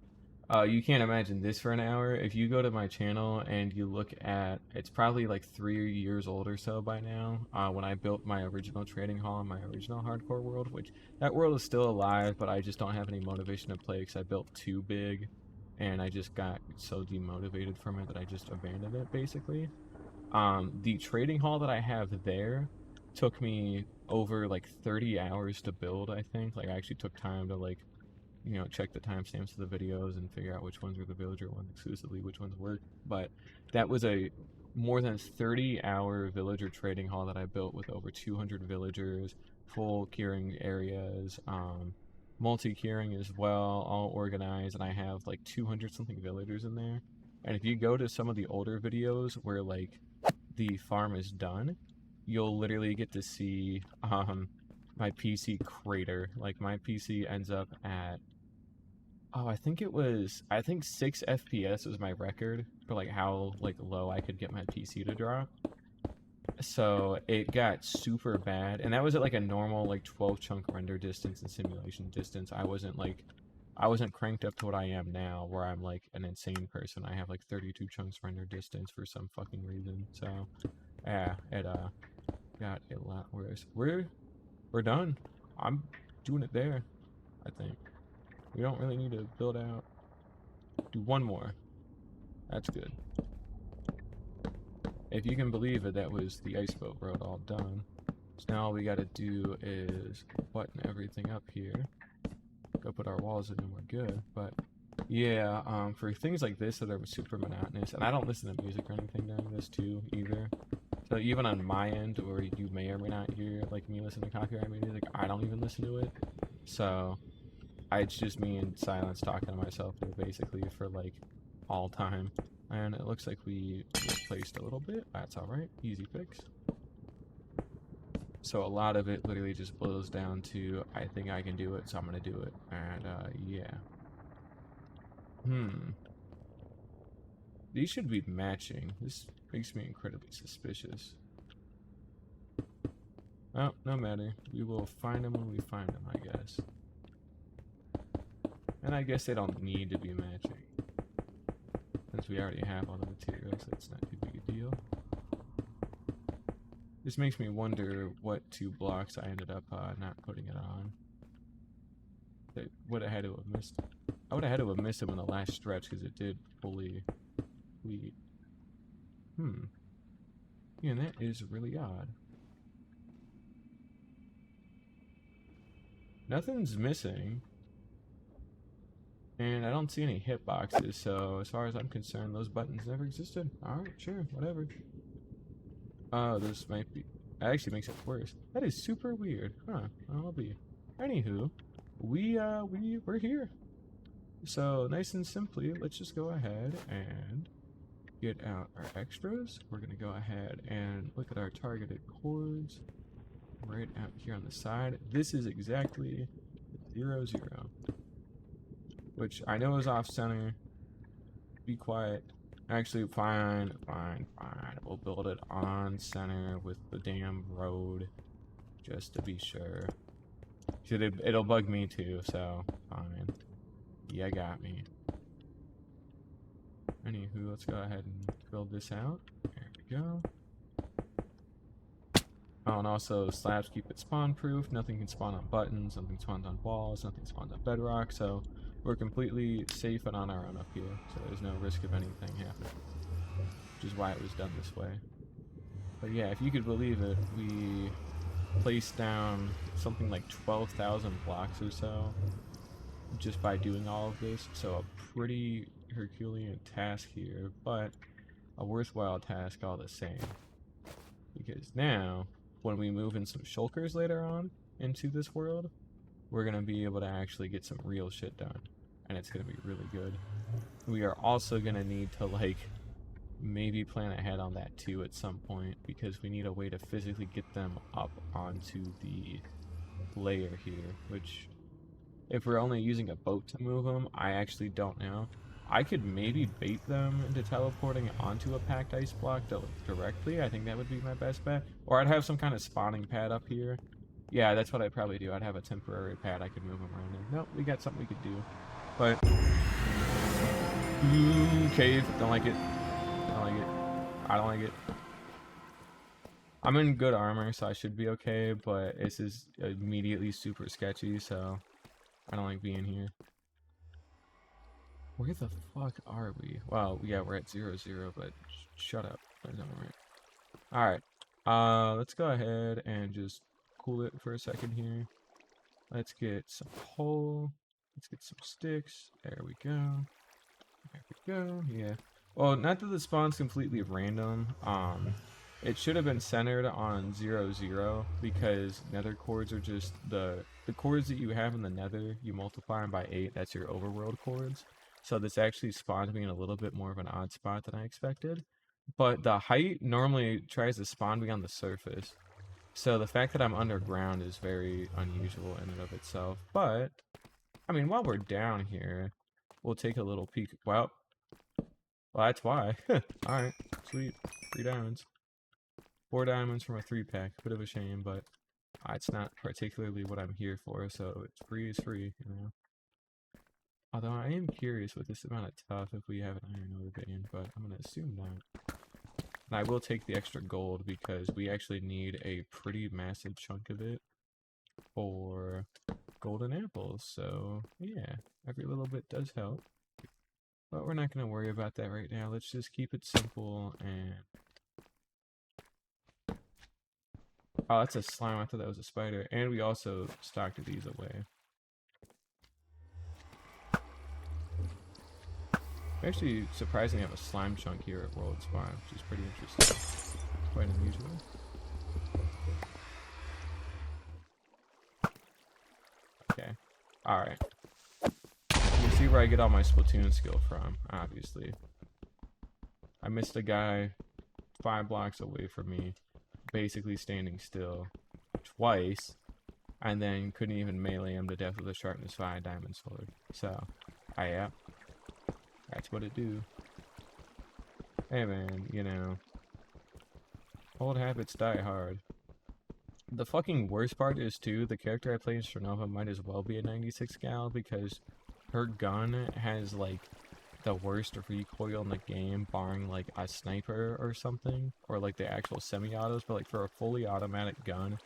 you can't imagine this for an hour. If you go to my channel and you look at, it's probably like 3 years old or so by now, when I built my original trading hall in my original hardcore world, which that world is still alive, but I just don't have any motivation to play because I built too big, and I just got so demotivated from it that I just abandoned it, basically. The trading hall that I have there took me over like 30 hours to build, I think. Like, I actually took time to, like, you know, check the timestamps of the videos and figure out which ones were the villager ones exclusively, which ones worked. But that was a more than 30-hour villager trading hall that I built with over 200 villagers, full curing areas, multi-curing as well, all organized, and I have like 200 something villagers in there. And if you go to some of the older videos where like the farm is done, you'll literally get to see my PC crater. Like, my PC ends up at, I think 6 FPS was my record for like how like low I could get my PC to drop. So it got super bad, and that was at like a normal like 12 chunk render distance and simulation distance. I wasn't cranked up to what I am now, where I'm like an insane person. I have like 32 chunks render distance for some fucking reason. So yeah, it got a lot worse. We're done. I'm doing it there, I think. We don't really need to build out. Do one more. That's good. If you can believe it, that was the ice boat road all done. So now all we gotta do is button everything up here. Go put our walls in and we're good. But yeah, for things like this that are super monotonous, and I don't listen to music or anything during this too either. So even on my end, where you may or may not hear like me listen to copyright music, I don't even listen to it. So it's just me in silence talking to myself here basically for like all time. And it looks like we replaced a little bit. That's alright. Easy fix. So a lot of it literally just boils down to, I think I can do it, so I'm gonna do it. And yeah. These should be matching. This makes me incredibly suspicious. Oh, no matter. We will find them when we find them, I guess. And I guess they don't need to be matching, since we already have all the materials. That's not too big a deal. This makes me wonder what 2 blocks I ended up not putting it on. That would have had to have missed. I would have had to have missed them in the last stretch because it did fully complete. Yeah, and that is really odd. Nothing's missing. And I don't see any hitboxes, so as far as I'm concerned, those buttons never existed. Alright, sure, whatever. Oh, this might be... That actually makes it worse. That is super weird. Huh. I'll be. Anywho, we're here. So nice and simply, let's just go ahead and get out our extras. We're gonna go ahead and look at our targeted chords right out here on the side. This is exactly 0, 0, which I know is off center. Be quiet. Actually, fine. We'll build it on center with the damn road, just to be sure. It'll bug me too, so fine. Yeah, got me. Anywho, let's go ahead and build this out. There we go. Oh, and also slabs keep it spawn proof. Nothing can spawn on buttons, nothing spawns on walls, nothing spawns on bedrock, so we're completely safe and on our own up here. So there's no risk of anything happening, which is why it was done this way. But yeah, if you could believe it, we placed down something like 12,000 blocks or so just by doing all of this. So a pretty Herculean task here, but a worthwhile task all the same. Because now, when we move in some shulkers later on into this world, we're going to be able to actually get some real shit done. And it's going to be really good. We are also going to need to, like, maybe plan ahead on that too at some point, because we need a way to physically get them up onto the layer here, which, if we're only using a boat to move them, I actually don't know. I could maybe bait them into teleporting onto a packed ice block directly. I think that would be my best bet. Or I'd have some kind of spawning pad up here. Yeah, that's what I'd probably do. I'd have a temporary pad I could move them around in. Nope, we got something we could do. But, ooh, cave. Don't like it. Don't like it. I don't like it. I'm in good armor, so I should be okay, but this is immediately super sketchy, so I don't like being here. Where the fuck are we? Well, yeah, we're at 0, 0, but shut up. Alright. Let's go ahead and just cool it for a second here. Let's get some coal. Let's get some sticks. There we go. There we go. Yeah. Well, not that the spawn's completely random. It should have been centered on 0, 0, because nether chords are just the chords that you have in the nether, you multiply them by 8, that's your overworld chords. So this actually spawned me in a little bit more of an odd spot than I expected. But the height normally tries to spawn me on the surface. So the fact that I'm underground is very unusual in and of itself. But, I mean, while we're down here, we'll take a little peek. Well, that's why. Alright, sweet. 3 diamonds. 4 diamonds from a 3-pack. Bit of a shame, but it's not particularly what I'm here for, so it's free is free, you know. Although I am curious with this amount of tough if we have an iron ore vein, but I'm going to assume not. And I will take the extra gold because we actually need a pretty massive chunk of it for golden apples. So yeah, every little bit does help. But we're not going to worry about that right now. Let's just keep it simple and... Oh, that's a slime. I thought that was a spider. And we also stocked these away. We actually surprisingly have a slime chunk here at World Spawn, which is pretty interesting. Quite unusual. Okay. Alright. You see where I get all my Splatoon skill from, obviously. I missed a guy 5 blocks away from me, basically standing still twice, and then couldn't even melee him to death with a sharpness 5 diamond sword. So, yeah. That's what it do. Hey man, you know, old habits die hard. The fucking worst part is too, the character I play in Stronova might as well be a 96 gal because her gun has like the worst recoil in the game, barring like a sniper or something, or like the actual semi-autos, but like for a fully automatic gun,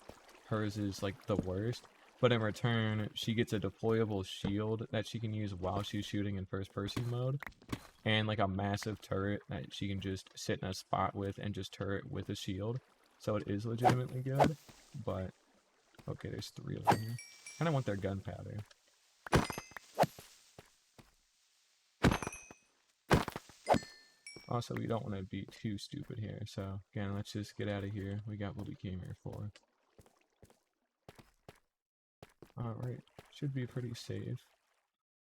hers is like the worst. But in return, she gets a deployable shield that she can use while she's shooting in first-person mode. And like a massive turret that she can just sit in a spot with and just turret with a shield. So it is legitimately good. But, okay, there's 3 of them here. I kind of want their gunpowder. Also, we don't want to be too stupid here, so again, let's just get out of here. We got what we came here for. Alright, should be pretty safe.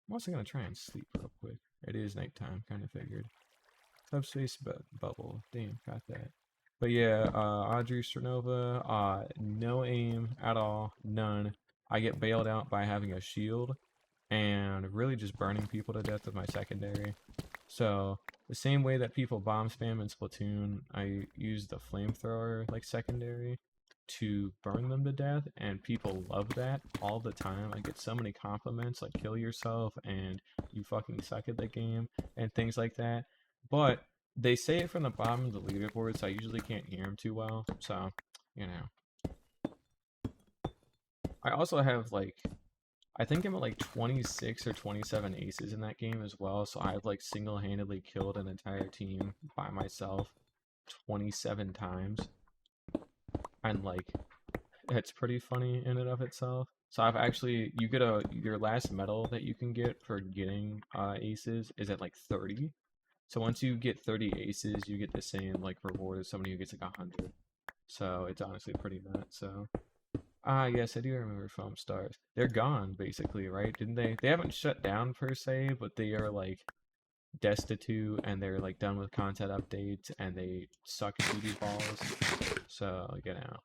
I'm also gonna try and sleep real quick. It is nighttime, kind of figured. Subspace bubble. Damn, got that. But yeah, Audrey Cernova, no aim at all, none. I get bailed out by having a shield and really just burning people to death with my secondary. So the same way that people bomb spam in Splatoon, I use the flamethrower like secondary to burn them to death, and people love that all the time. I get so many compliments like kill yourself and you fucking suck at the game and things like that. But they say it from the bottom of the leaderboard, so I usually can't hear them too well. So, you know. I also have like, I think I'm at like 26 or 27 aces in that game as well. So I've like single-handedly killed an entire team by myself 27 times. And like, it's pretty funny in and of itself. So I've actually, you get your last medal that you can get for getting aces is at like 30. So once you get 30 aces, you get the same like reward as somebody who gets like 100. So it's honestly pretty nuts. So yes, I do remember Foam Stars. They're gone basically, right? Didn't they? They haven't shut down per se, but they are like destitute and they're like done with content updates and they suck booty balls. So get out.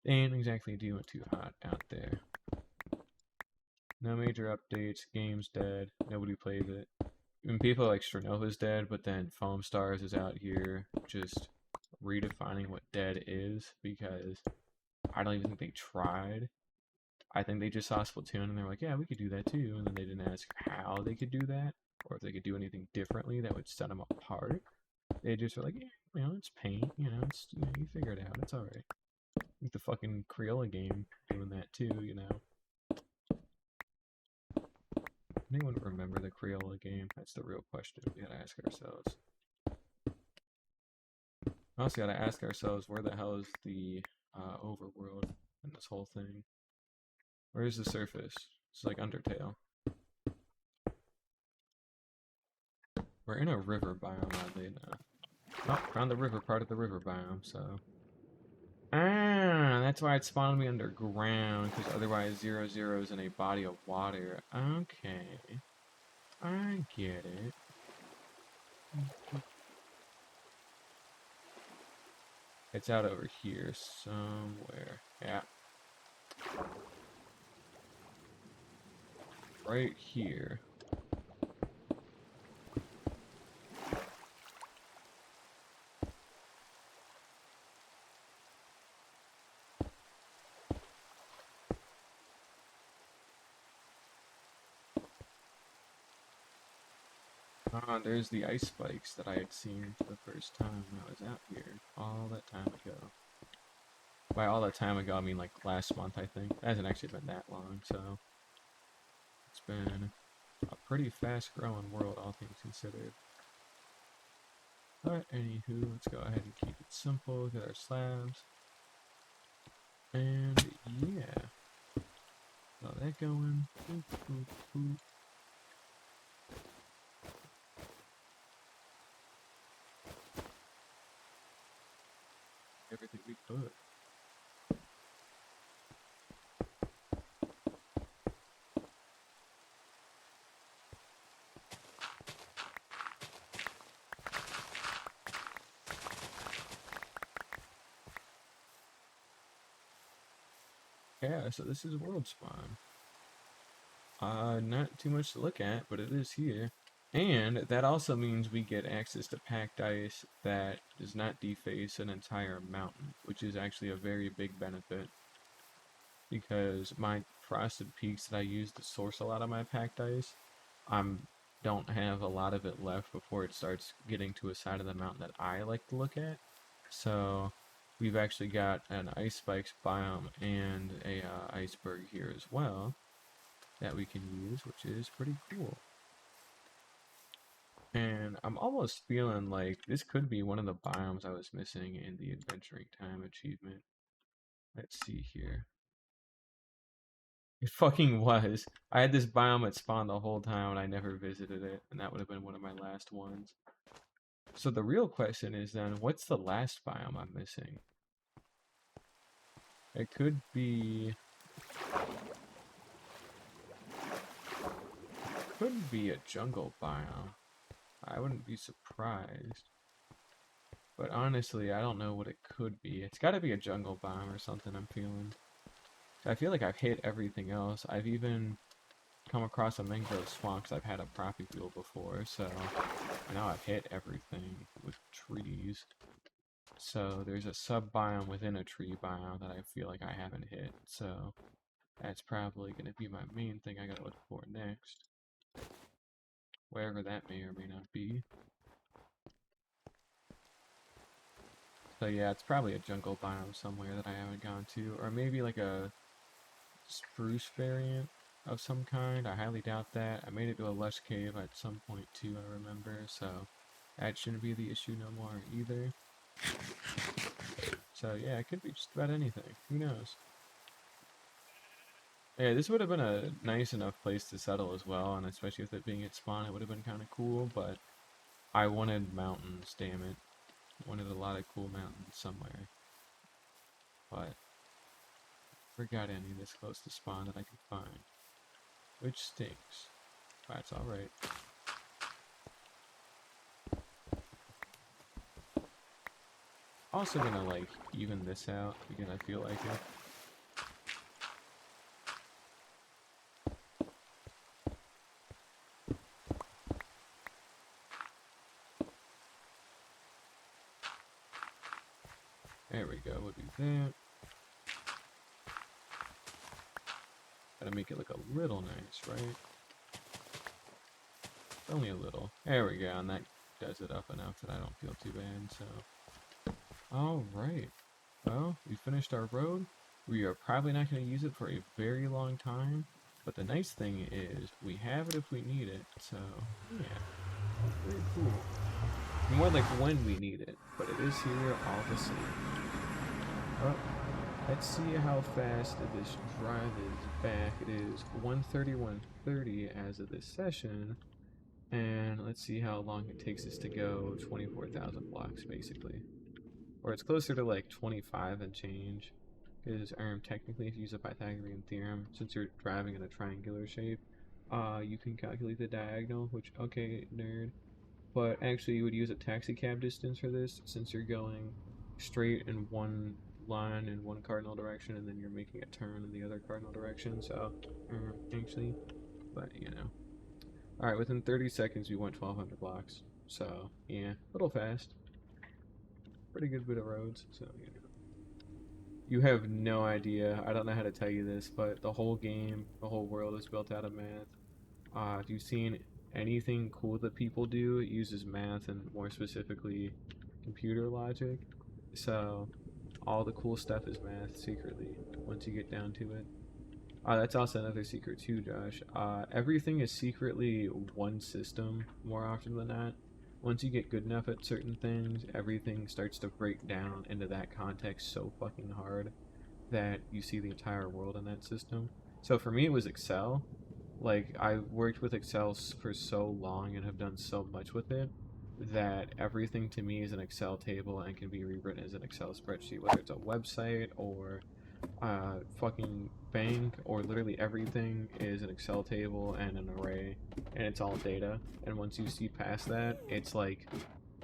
They ain't exactly doing too hot out there. No major updates. Game's dead. Nobody plays it. Even people like Stranova's dead, but then Foam Stars is out here just redefining what dead is because I don't even think they tried. I think they just saw Splatoon and they're like, yeah, we could do that too. And then they didn't ask how they could do that or if they could do anything differently that would set them apart. They just were like, yeah, you know, it's paint, you know, it's, you know, you figure it out, it's alright. Like the fucking Crayola game doing that too, you know. Anyone remember the Crayola game? That's the real question we gotta ask ourselves. We also gotta ask ourselves, where the hell is the overworld in this whole thing? Where's the surface? It's like Undertale. We're in a river biome, oddly enough. Oh, found the river part of the river biome, so. Ah, that's why it spawned me underground, because otherwise 0-0 is in a body of water. Okay. I get it. It's out over here somewhere. Yeah. Right here. Ah, there's the ice spikes that I had seen for the first time when I was out here all that time ago. By all that time ago, I mean like last month, I think. It hasn't actually been that long, so it's been a pretty fast-growing world, all things considered. But anywho, let's go ahead and keep it simple, get our slabs. And yeah. Got that going. Boop, boop, boop. Everything we could. Yeah, so this is World Spawn. Not too much to look at, but it is here. And that also means we get access to packed ice that does not deface an entire mountain, which is actually a very big benefit. Because my frosted peaks that I use to source a lot of my packed ice, don't have a lot of it left before it starts getting to a side of the mountain that I like to look at. So we've actually got an ice spikes biome and a iceberg here as well that we can use, which is pretty cool. And I'm almost feeling like this could be one of the biomes I was missing in the Adventuring Time achievement. Let's see here. It fucking was. I had this biome at spawn the whole time and I never visited it, and that would have been one of my last ones. So the real question is then, what's the last biome I'm missing? It could be a jungle biome. I wouldn't be surprised. But honestly, I don't know what it could be. It's got to be a jungle biome or something I'm feeling. I feel like I've hit everything else. I've even come across a mangrove swamp 'cause I've had a propagule before, so I know I've hit everything with trees. So there's a sub-biome within a tree biome that I feel like I haven't hit, so that's probably going to be my main thing I gotta look for next. Wherever that may or may not be. So yeah, it's probably a jungle biome somewhere that I haven't gone to, or maybe like a spruce variant of some kind. I highly doubt that. I made it to a lush cave at some point too, I remember, so that shouldn't be the issue no more either. So yeah, it could be just about anything. Who knows? Yeah, this would have been a nice enough place to settle as well, and especially with it being at spawn, it would have been kind of cool, but I wanted mountains, damn it. Wanted a lot of cool mountains somewhere. But forgot any this close to spawn that I could find. Which stinks. But it's alright. Also gonna like even this out because I feel like it. There we go, we'll do that. Gotta make it look a little nice, right? Only a little. There we go, and that does it up enough that I don't feel too bad, so. Alright. Well, we finished our road. We are probably not going to use it for a very long time, but the nice thing is we have it if we need it, so yeah, very cool. More like when we need it, but it is here all the same. Oh, let's see how fast this drive is back. It is 1:31:30 as of this session, and let's see how long it takes us to go 24,000 blocks, basically. Or it's closer to like 25 and change. Because technically, if you use a Pythagorean theorem, since you're driving in a triangular shape, you can calculate the diagonal, which, okay, nerd. But actually, you would use a taxi cab distance for this, since you're going straight in one line in one cardinal direction, and then you're making a turn in the other cardinal direction, so, actually, but, you know. Alright, within 30 seconds, we went 1,200 blocks, so, yeah, a little fast. Pretty good bit of roads, so, you know. You have no idea. I don't know how to tell you this, but the whole game, the whole world is built out of math. If you've seen anything cool that people do, it uses math and more specifically computer logic. So all the cool stuff is math secretly once you get down to it. That's also another secret too, Josh. Everything is secretly one system more often than not. Once you get good enough at certain things, everything starts to break down into that context so fucking hard that you see the entire world in that system. So for me, it was Excel. Like, I worked with Excel for so long and have done so much with it that everything to me is an Excel table and can be rewritten as an Excel spreadsheet, whether it's a website or fucking bank, or literally everything is an Excel table and an array, and it's all data. And once you see past that, it's like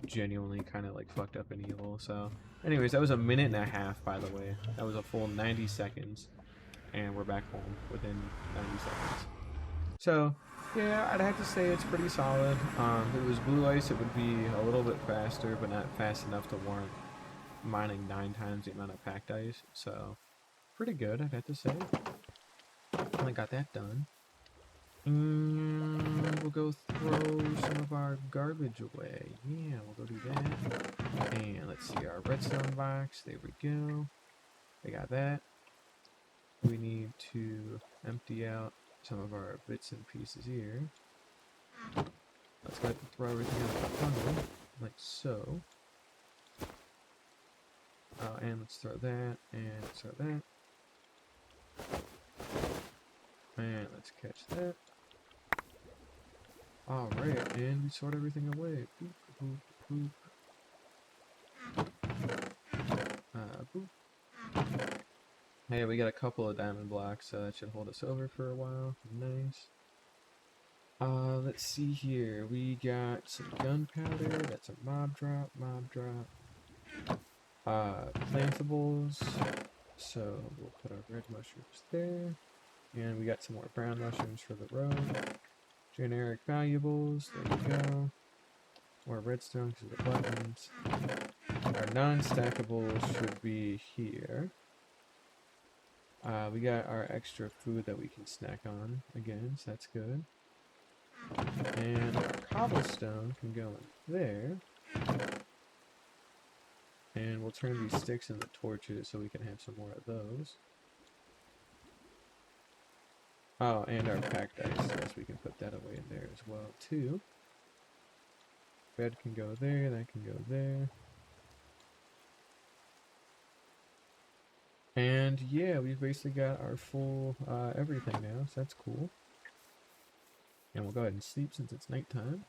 genuinely kind of like fucked up and evil. So anyways, that was a minute and a half, by the way. That was a full 90 seconds, and we're back home within 90 seconds. So yeah, I'd have to say it's pretty solid. If it was blue ice, it would be a little bit faster, but not fast enough to warrant mining 9 times the amount of packed ice. So pretty good, I'd have to say. Finally got that done. And we'll go throw some of our garbage away. Yeah, we'll go do that. And let's see our redstone box. There we go. We got that. We need to empty out some of our bits and pieces here. Let's go ahead and throw everything in the funnel, like so. And let's throw that, and let's throw that. And let's catch that. Alright, and we sort everything away. Boop, boop. Boop. Boop. Hey, we got a couple of diamond blocks, so that should hold us over for a while. Nice. Let's see here. We got some gunpowder. That's a mob drop, mob drop. Plantables. So we'll put our red mushrooms there. And we got some more brown mushrooms for the road. Generic valuables. There you go. More redstone because of the buttons. Our non-stackables should be here. We got our extra food that we can snack on again, so that's good. And our cobblestone can go in there. And we'll turn these sticks into torches so we can have some more of those. Oh, and our packed ice, yes, we can put that away in there as well, too. Red can go there, that can go there. And yeah, we've basically got our full everything now, so that's cool. And we'll go ahead and sleep since it's nighttime.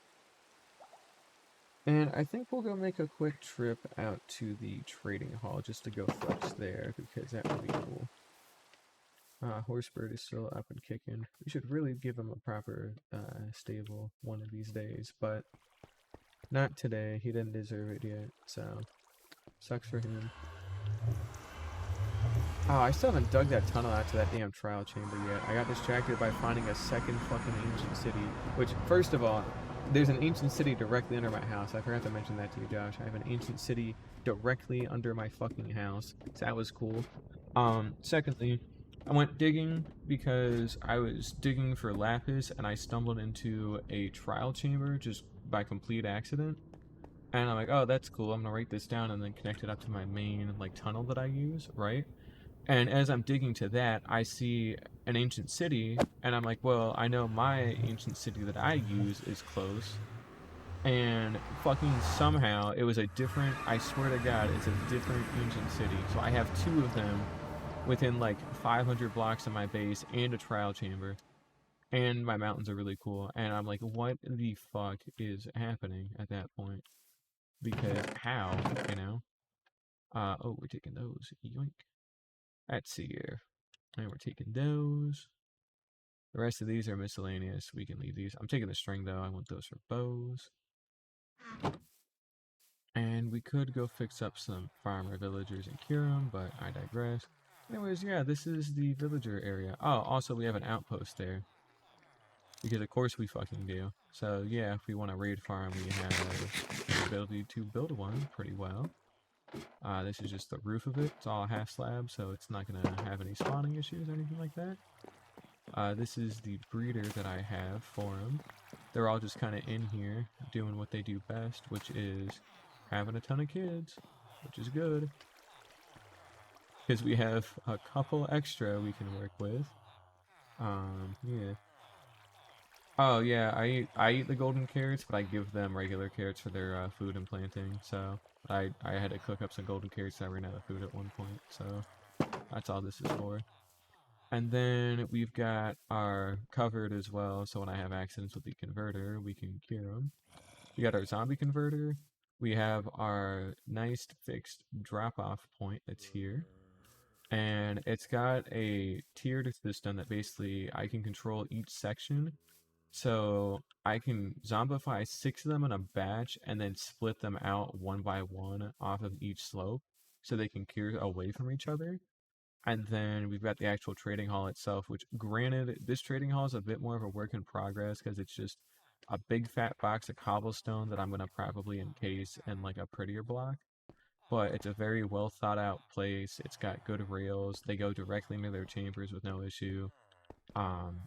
And I think we'll go make a quick trip out to the trading hall just to go flex there, because that would be cool. Horsebird is still up and kicking. We should really give him a proper stable one of these days, but not today. He didn't deserve it yet, so sucks for him. Oh, I still haven't dug that tunnel out to that damn trial chamber yet. I got distracted by finding a second fucking ancient city, which, first of all, there's an ancient city directly under my house. I forgot to mention that to you, Josh. I have an ancient city directly under my fucking house, so that was cool. Secondly, I went digging because I was digging for lapis and I stumbled into a trial chamber just by complete accident. And I'm like, oh, that's cool. I'm gonna write this down and then connect it up to my main like tunnel that I use, right? And as I'm digging to that, I see an ancient city, and I'm like, well, I know my ancient city that I use is close. And fucking somehow, it was a different, I swear to God, it's a different ancient city. So I have two of them within like 500 blocks of my base and a trial chamber. And my mountains are really cool. And I'm like, what the fuck is happening at that point? Because how, you know? Oh, we're taking those. Yoink. Let's see here. And we're taking those. The rest of these are miscellaneous. We can leave these. I'm taking the string though. I want those for bows. And we could go fix up some farmer villagers and cure them, but I digress. Anyways, yeah, this is the villager area. Oh, also we have an outpost there. Because of course we fucking do. So yeah, if we want to raid farm, we have the ability to build one pretty well. This is just the roof of it. It's all half slab, so it's not going to have any spawning issues or anything like that. This is the breeder that I have for them. They're all just kind of in here doing what they do best, which is having a ton of kids, which is good. Because we have a couple extra we can work with. Yeah. Oh yeah, I eat the golden carrots, but I give them regular carrots for their food and planting. So I had to cook up some golden carrots that ran out of food at one point. So that's all this is for. And then we've got our covered as well, so when I have accidents with the converter, we can cure them. We got our zombie converter. We have our nice fixed drop-off point that's here. And it's got a tiered system that basically I can control each section. So I can zombify 6 of them in a batch and then split them out one by one off of each slope so they can cure away from each other. And then we've got the actual trading hall itself, which granted, this trading hall is a bit more of a work in progress because it's just a big fat box of cobblestone that I'm going to probably encase in like a prettier block. But it's a very well thought out place. It's got good rails. They go directly into their chambers with no issue.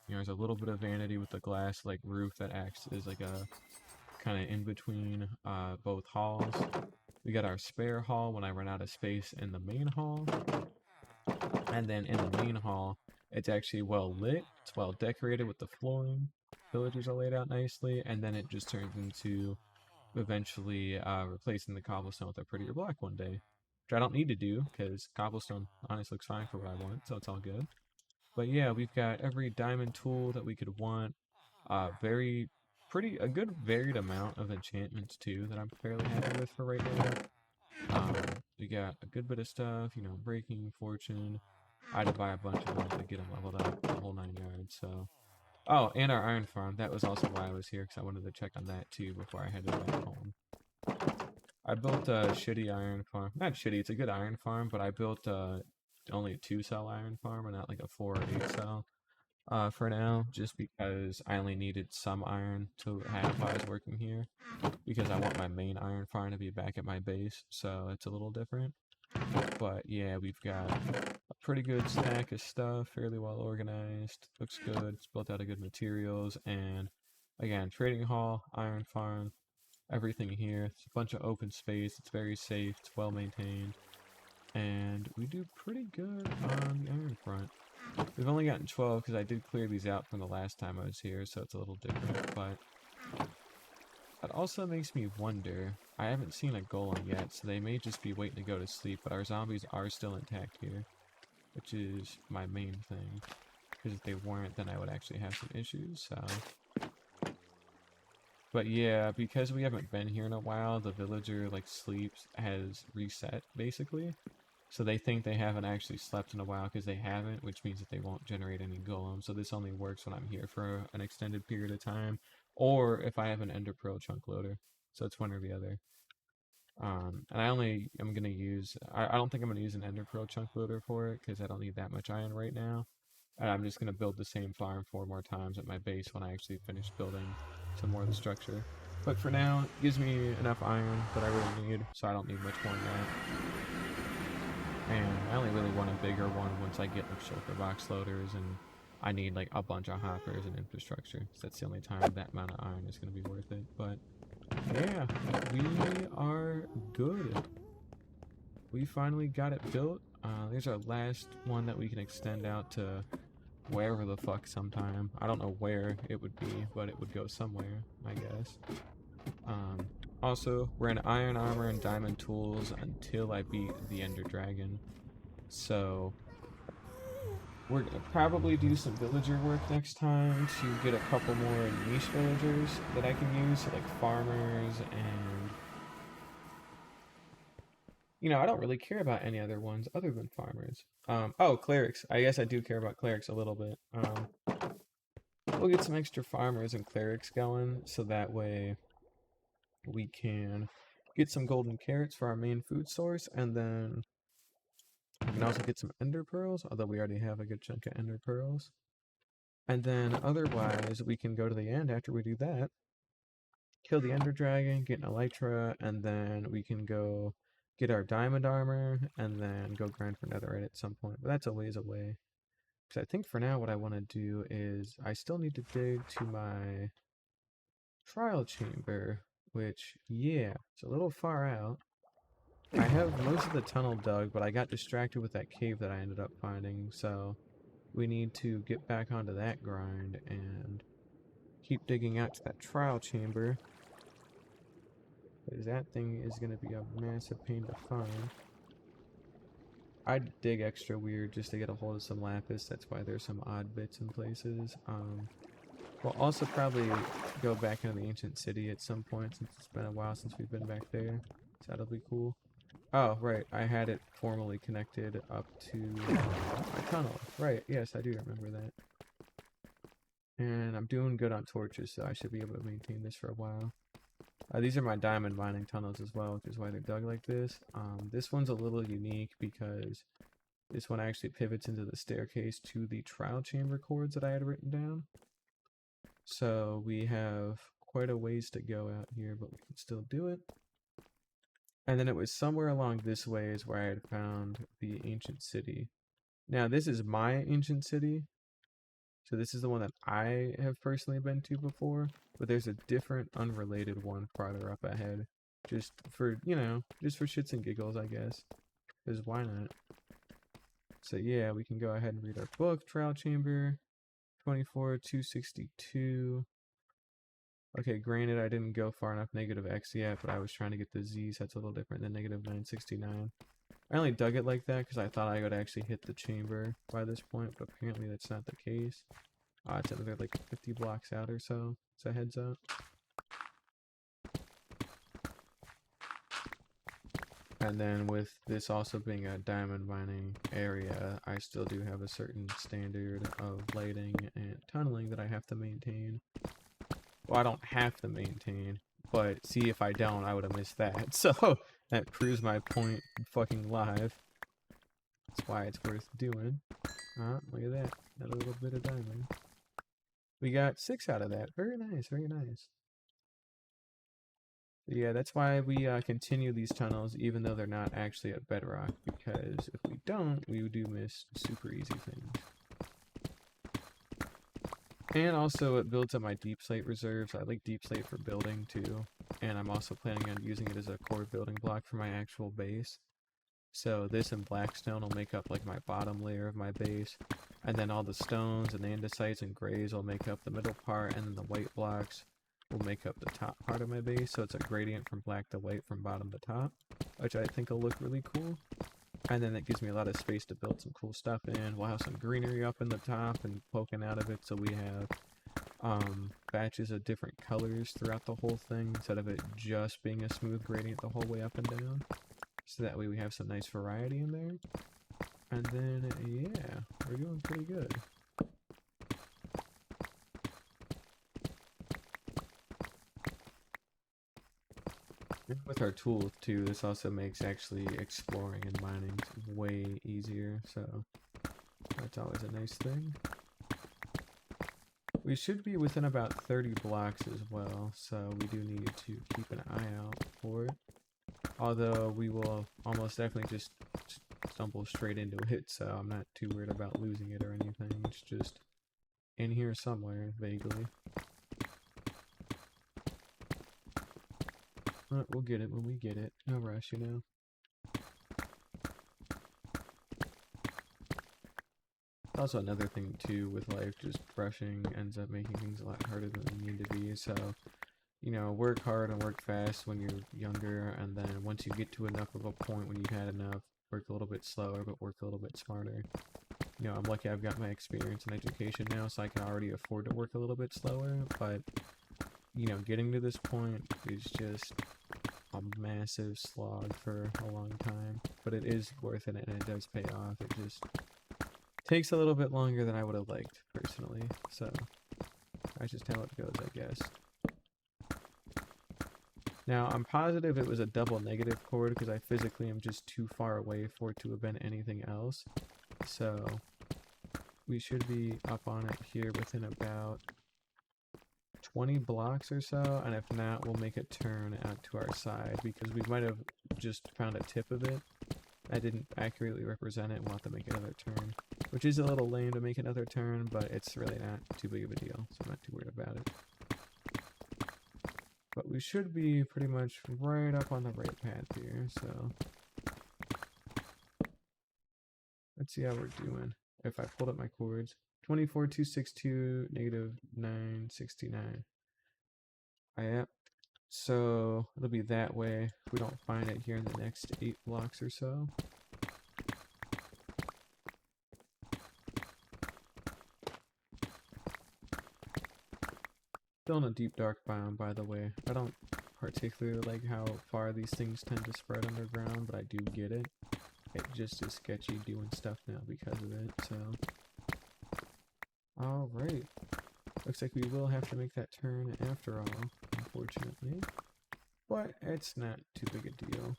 There's a little bit of vanity with the glass like roof that acts as like a kind of in between both halls. We got our spare hall when I run out of space in the main hall. And then in the main hall, it's actually well lit, it's well decorated with the flooring, villagers are laid out nicely, and then it just turns into eventually replacing the cobblestone with a prettier block one day. Which I don't need to do, because cobblestone honestly looks fine for what I want, so it's all good. But yeah, we've got every diamond tool that we could want. Very a good varied amount of enchantments too that I'm fairly happy with for right now. We got a good bit of stuff, you know, breaking, fortune. I had to buy a bunch of them to get them leveled up, the whole 9 yards. So, oh, and our iron farm. That was also why I was here, because I wanted to check on that too before I headed back home. I built a shitty iron farm. Not shitty, it's a good iron farm, but I built only a 2-cell iron farm and not like a 4 or 8-cell for now, just because I only needed some iron to have if I was working here, because I want my main iron farm to be back at my base, so it's a little different. But yeah, we've got a pretty good stack of stuff, fairly well organized, looks good, it's built out of good materials, and again, trading hall, iron farm, everything here. It's a bunch of open space, it's very safe, it's well maintained, and we do pretty good on the iron front. We've only gotten 12 because I did clear these out from the last time I was here, so it's a little different, but that also makes me wonder. I haven't seen a golem yet, so they may just be waiting to go to sleep, but our zombies are still intact here, which is my main thing, because if they weren't, then I would actually have some issues, so... But yeah, because we haven't been here in a while, the villager, like, sleeps has reset, basically. So they think they haven't actually slept in a while because they haven't, which means that they won't generate any golems. So this only works when I'm here for an extended period of time, or if I have an ender pearl chunk loader. So it's one or the other. And I only am going to use, I don't think I'm going to use an ender pearl chunk loader for it because I don't need that much iron right now. And I'm just going to build the same farm 4 more times at my base when I actually finish building some more of the structure. But for now, it gives me enough iron that I really need, so I don't need much more than that. And I only really want a bigger one once I get like shulker box loaders, and I need like a bunch of hoppers and infrastructure. So that's the only time that amount of iron is going to be worth it. But yeah, we are good. We finally got it built. There's our last one that we can extend out to wherever the fuck sometime. I don't know where it would be, but it would go somewhere, I guess. Also, we're in iron armor and diamond tools until I beat the Ender Dragon. So, we're gonna probably do some villager work next time to get a couple more niche villagers that I can use, so like farmers and... You know, I don't really care about any other ones other than farmers. Oh, clerics. I guess I do care about clerics a little bit. We'll get some extra farmers and clerics going, so that way we can get some golden carrots for our main food source, and then we can also get some ender pearls, although we already have a good chunk of ender pearls. And then otherwise, we can go to the end after we do that, kill the ender dragon, get an elytra, and then we can go get our diamond armor, and then go grind for netherite at some point. But that's a ways away. Because I think for now what I want to do is, I still need to dig to my trial chamber, which, yeah, it's a little far out. I have most of the tunnel dug, but I got distracted with that cave that I ended up finding, so we need to get back onto that grind and keep digging out to that trial chamber, because that thing is going to be a massive pain to find. I'd dig extra weird just to get a hold of some lapis, that's why there's some odd bits in places. We'll also probably go back into the ancient city at some point, since it's been a while since we've been back there, so that'll be cool. Oh, right, I had it formally connected up to my tunnel. Right, yes, I do remember that. And I'm doing good on torches, so I should be able to maintain this for a while. These are my diamond mining tunnels as well, which is why they're dug like this. This one's a little unique because this one actually pivots into the staircase to the trial chamber cords that I had written down. So we have quite a ways to go out here, but we can still do it. And then it was somewhere along this way is where I had found the ancient city. Now this is my ancient city. So this is the one that I have personally been to before. But there's a different unrelated one farther up ahead. Just for, you know, just for shits and giggles, I guess. Because why not? So yeah, we can go ahead and read our book. Trial Chamber. 24,262. Okay, granted, I didn't go far enough negative X yet, but I was trying to get the Z, so that's a little different than negative 969. I only dug it like that because I thought I would actually hit the chamber by this point, but apparently that's not the case. It's another like 50 blocks out or so. It's a heads up. And then with this also being a diamond mining area, I still do have a certain standard of lighting and tunneling that I have to maintain. Well, I don't have to maintain, but see, if I don't, I would have missed that. So that proves my point fucking live. That's why it's worth doing. Look at that. Got a little bit of diamond. We got 6 out of that. Very nice, very nice. Yeah, that's why we continue these tunnels even though they're not actually at bedrock, because if we don't, we do miss super easy things. And also it builds up my deep slate reserves. I like deep slate for building too, and I'm also planning on using it as a core building block for my actual base. So this and blackstone will make up like my bottom layer of my base, and then all the stones and andesites and grays will make up the middle part, and then the white blocks will make up the top part of my base. So it's a gradient from black to white from bottom to top, which I think will look really cool. And then that gives me a lot of space to build some cool stuff in. We'll have some greenery up in the top and poking out of it, so we have batches of different colors throughout the whole thing instead of it just being a smooth gradient the whole way up and down. So that way we have some nice variety in there. And then, yeah, we're doing pretty good. And with our tools too, this also makes actually exploring and mining way easier, so that's always a nice thing. We should be within about 30 blocks as well, so we do need to keep an eye out for it. Although we will almost definitely just stumble straight into it, so I'm not too worried about losing it or anything. It's just in here somewhere, vaguely. We'll get it when we get it. No rush, you know. Also another thing too with life, just rushing ends up making things a lot harder than they need to be. So, you know, work hard and work fast when you're younger, and then once you get to enough of a point when you've had enough, work a little bit slower but work a little bit smarter. You know, I'm lucky I've got my experience and education now, so I can already afford to work a little bit slower, but you know, getting to this point is just a massive slog for a long time, but it is worth it and it does pay off. It just takes a little bit longer than I would have liked personally, so that's just how it goes, I guess. Now, I'm positive it was a double negative chord because I physically am just too far away for it to have been anything else. So we should be up on it here within about 20 blocks or so, and if not, we'll make a turn out to our side because we might have just found a tip of it. I didn't accurately represent it. We'll have to make another turn, which is a little lame to make another turn, but it's really not too big of a deal, so I'm not too worried about it. But we should be pretty much right up on the right path here, so let's see how we're doing. If I pulled up my chords, 24,262, negative 969. Yep. So it'll be that way if we don't find it here in the next 8 blocks or so. Still in a deep dark biome, by the way. I don't particularly like how far these things tend to spread underground, but I do get it. It just is sketchy doing stuff now because of it, so. Alright. Looks like we will have to make that turn after all, unfortunately. But it's not too big a deal.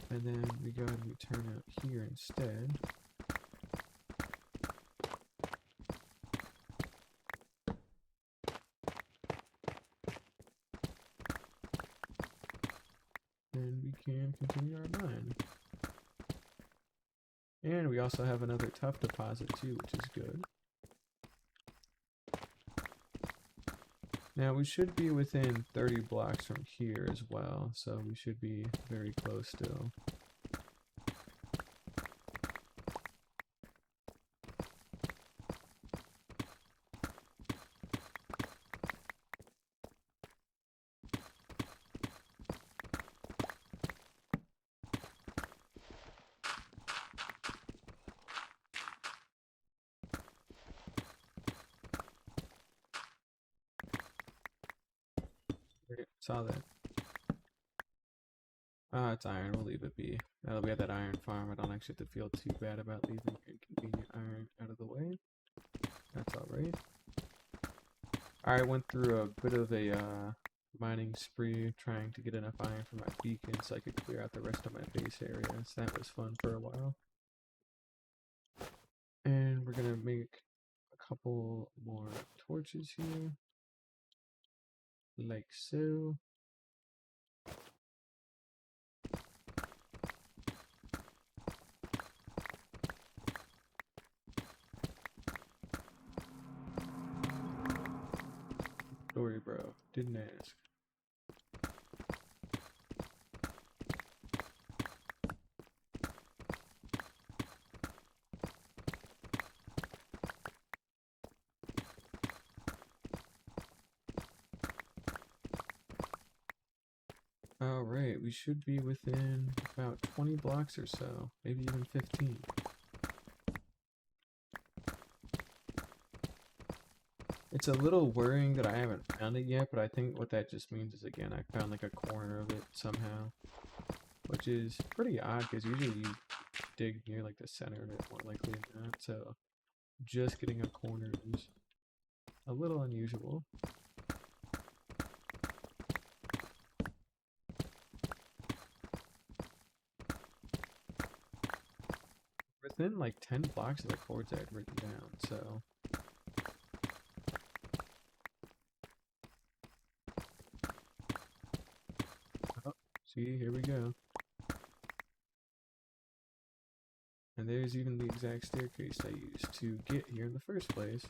And then we go ahead and we turn out here instead. And we can continue our mine. And we also have another tough deposit too, which is good. Now we should be within 30 blocks from here as well, so we should be very close still. Alright, saw that. It's iron. We'll leave it be. That'll be at that iron farm. I don't actually have to feel too bad about leaving inconvenient iron out of the way. That's alright. I went through a bit of a mining spree trying to get enough iron for my beacon so I could clear out the rest of my base area. So that was fun for a while. And we're gonna make a couple more torches here. Like so. Sorry, bro. Didn't ask. Alright, we should be within about 20 blocks or so, maybe even 15. It's a little worrying that I haven't found it yet, but I think what that just means is, again, I found like a corner of it somehow, which is pretty odd because usually you dig near like the center of it more likely than not, so just getting a corner is a little unusual. Within like 10 blocks of the chords I had written down, so oh, see, here we go. And there's even the exact staircase I used to get here in the first place.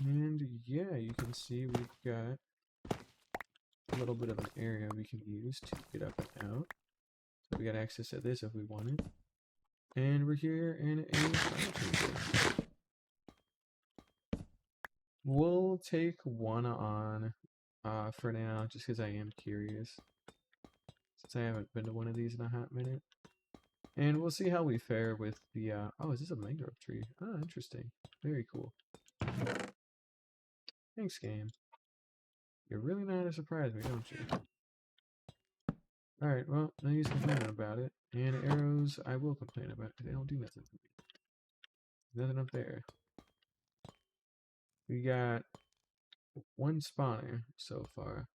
And yeah, you can see we've got a little bit of an area we can use to get up and out. So we got access to this if we want it. And we're here in a fire chamber. We'll take one on for now, just because I am curious. Since I haven't been to one of these in a hot minute. And we'll see how we fare with the, oh, is this a mangrove tree? Oh, interesting. Very cool. Thanks, game. You're really know how to surprise me, don't you? Alright, well, no use complaining about it. And arrows, I will complain about because they don't do nothing for me. Nothing up there. We got one spawner so far.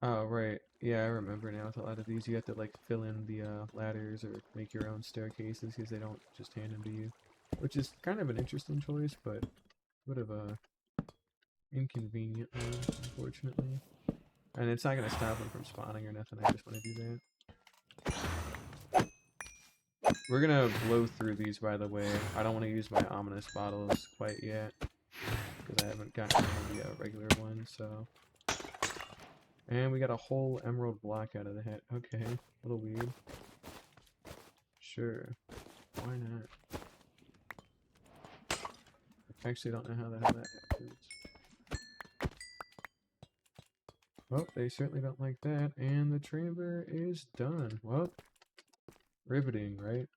Oh, right. Yeah, I remember now with a lot of these, you have to, like, fill in the ladders or make your own staircases because they don't just hand them to you. Which is kind of an interesting choice, but a bit of a inconvenient one, unfortunately. And it's not going to stop them from spawning or nothing, I just want to do that. We're going to blow through these, by the way. I don't want to use my ominous bottles quite yet, because I haven't gotten the regular one, so... And we got a whole emerald block out of the hat. Okay, a little weird. Sure. Why not? I actually don't know how the hell that happens. Well, they certainly don't like that. And the chamber is done. Well, riveting, right?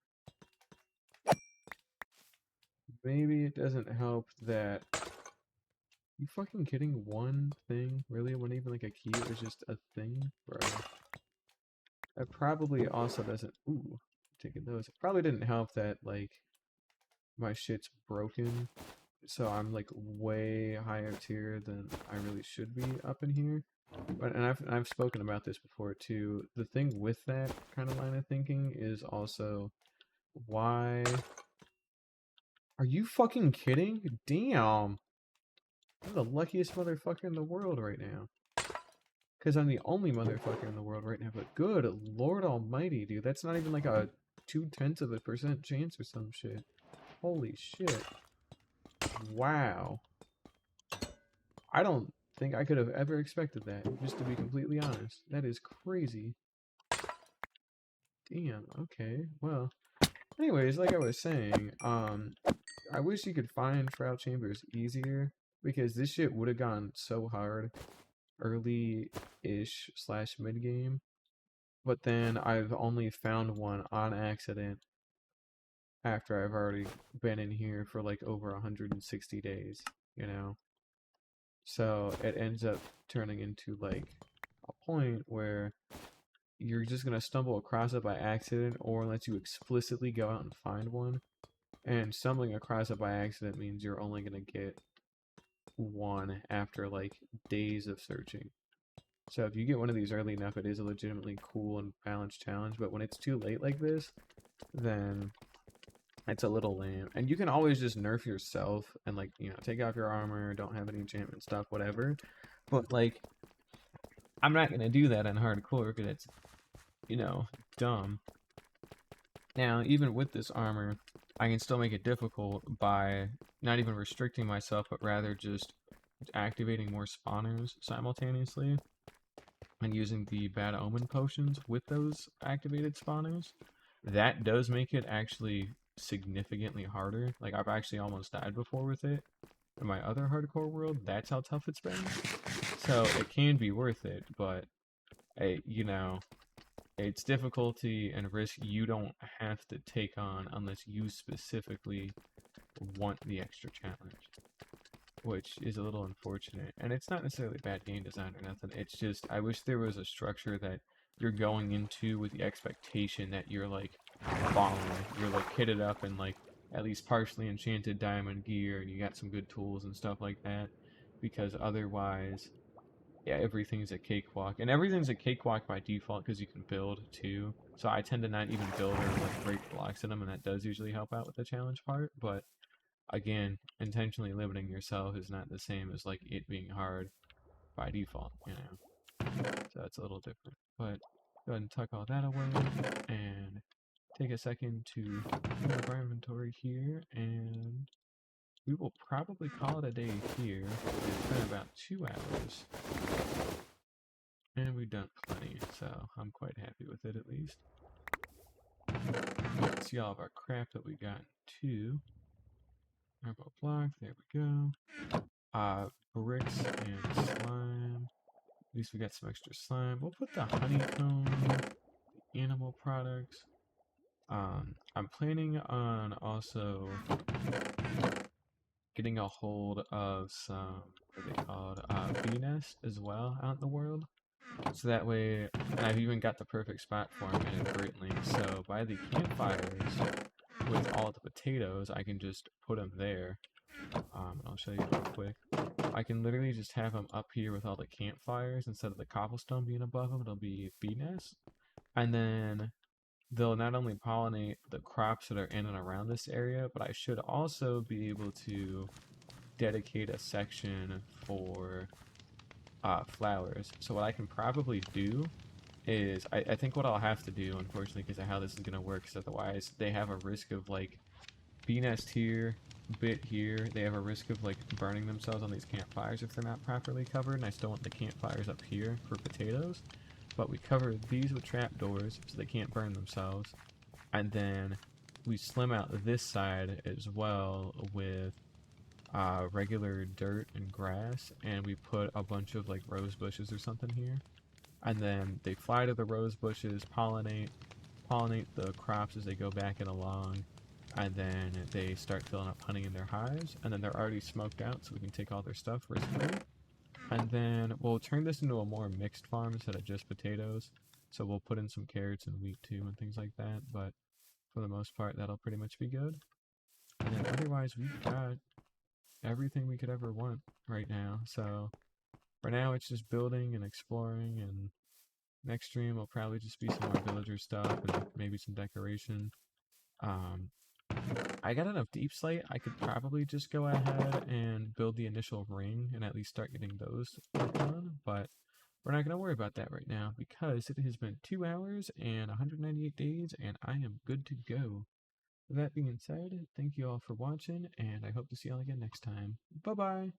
Maybe it doesn't help that... You fucking kidding? One thing? Really? It wasn't even like a key, it was just a thing? Bro. That probably also doesn't... Ooh, taking those. It probably didn't help that, like, my shit's broken. So I'm, like, way higher tier than I really should be up in here. But, and I've spoken about this before, too. The thing with that kind of line of thinking is also... Why... Are you fucking kidding? Damn! I'm the luckiest motherfucker in the world right now. Because I'm the only motherfucker in the world right now, but good lord almighty, dude. That's not even like a 0.2% chance or some shit. Holy shit. Wow. I don't think I could have ever expected that, just to be completely honest. That is crazy. Damn, okay. Well, anyways, like I was saying, I wish you could find trial chambers easier, because this shit would have gone so hard. early-ish slash mid-game, but then I've only found one on accident after I've already been in here for like over 160 days, you know? So it ends up turning into like a point where you're just gonna stumble across it by accident, or unless you explicitly go out and find one. And stumbling across it by accident means you're only gonna get one after like days of searching. So if you get one of these early enough, it is a legitimately cool and balanced challenge. But when it's too late like this, then it's a little lame. And you can always just nerf yourself and like, you know, take off your armor, don't have any enchantment stuff, whatever. But like, I'm not gonna do that in hardcore because it's, you know, dumb. Now, even with this armor, I can still make it difficult by not even restricting myself, but rather just activating more spawners simultaneously and using the bad omen potions with those activated spawners. That does make it actually significantly harder. Like, I've actually almost died before with it in my other hardcore world. That's how tough it's been. So it can be worth it, but you know, it's difficulty and risk you don't have to take on unless you specifically want the extra challenge, which is a little unfortunate. And it's not necessarily bad game design or nothing. It's just I wish there was a structure that you're going into with the expectation that you're like following. You're like kitted up in like at least partially enchanted diamond gear and you got some good tools and stuff like that. Because otherwise, yeah, everything's a cakewalk. And everything's a cakewalk by default because you can build too. So I tend to not even build or like break blocks in them, and that does usually help out with the challenge part. But again, intentionally limiting yourself is not the same as like it being hard by default, you know. So it's a little different. But go ahead and tuck all that away and take a second to clean up our inventory here, and we will probably call it a day here. It's been about 2 hours. And we've done plenty, so I'm quite happy with it at least. Let's see all of our crap that we got too. Rainbow block, there we go. Bricks and slime. At least we got some extra slime. We'll put the honeycomb, the animal products. I'm planning on also getting a hold of some, what are they called, bee nest as well out in the world. So that way, and I've even got the perfect spot for them inadvertently. So by the campfires, with all the potatoes, I can just put them there. I'll show you real quick. I can literally just have them up here with all the campfires instead of the cobblestone being above them. It'll be bee nests, and then they'll not only pollinate the crops that are in and around this area, but I should also be able to dedicate a section for flowers. So what I can probably do is, I think what I'll have to do, unfortunately, because of how this is going to work, because otherwise they have a risk of like bee nest here, bit here, they have a risk of like burning themselves on these campfires if they're not properly covered, and I still want the campfires up here for potatoes. But we cover these with trapdoors so they can't burn themselves, and then we slim out this side as well with regular dirt and grass, and we put a bunch of like rose bushes or something here, and then they fly to the rose bushes, pollinate the crops as they go back and along, and then they start filling up honey in their hives, and then they're already smoked out so we can take all their stuff risk-free. And then we'll turn this into a more mixed farm instead of just potatoes, so we'll put in some carrots and wheat too and things like that, but for the most part that'll pretty much be good. And then otherwise we've got everything we could ever want right now. So for now it's just building and exploring, and next stream will probably just be some more villager stuff and maybe some decoration. I got enough deep slate, I could probably just go ahead and build the initial ring and at least start getting those done, but we're not going to worry about that right now because it has been 2 hours and 198 days and I am good to go. With that being said, thank you all for watching, and I hope to see y'all again next time. Bye-bye!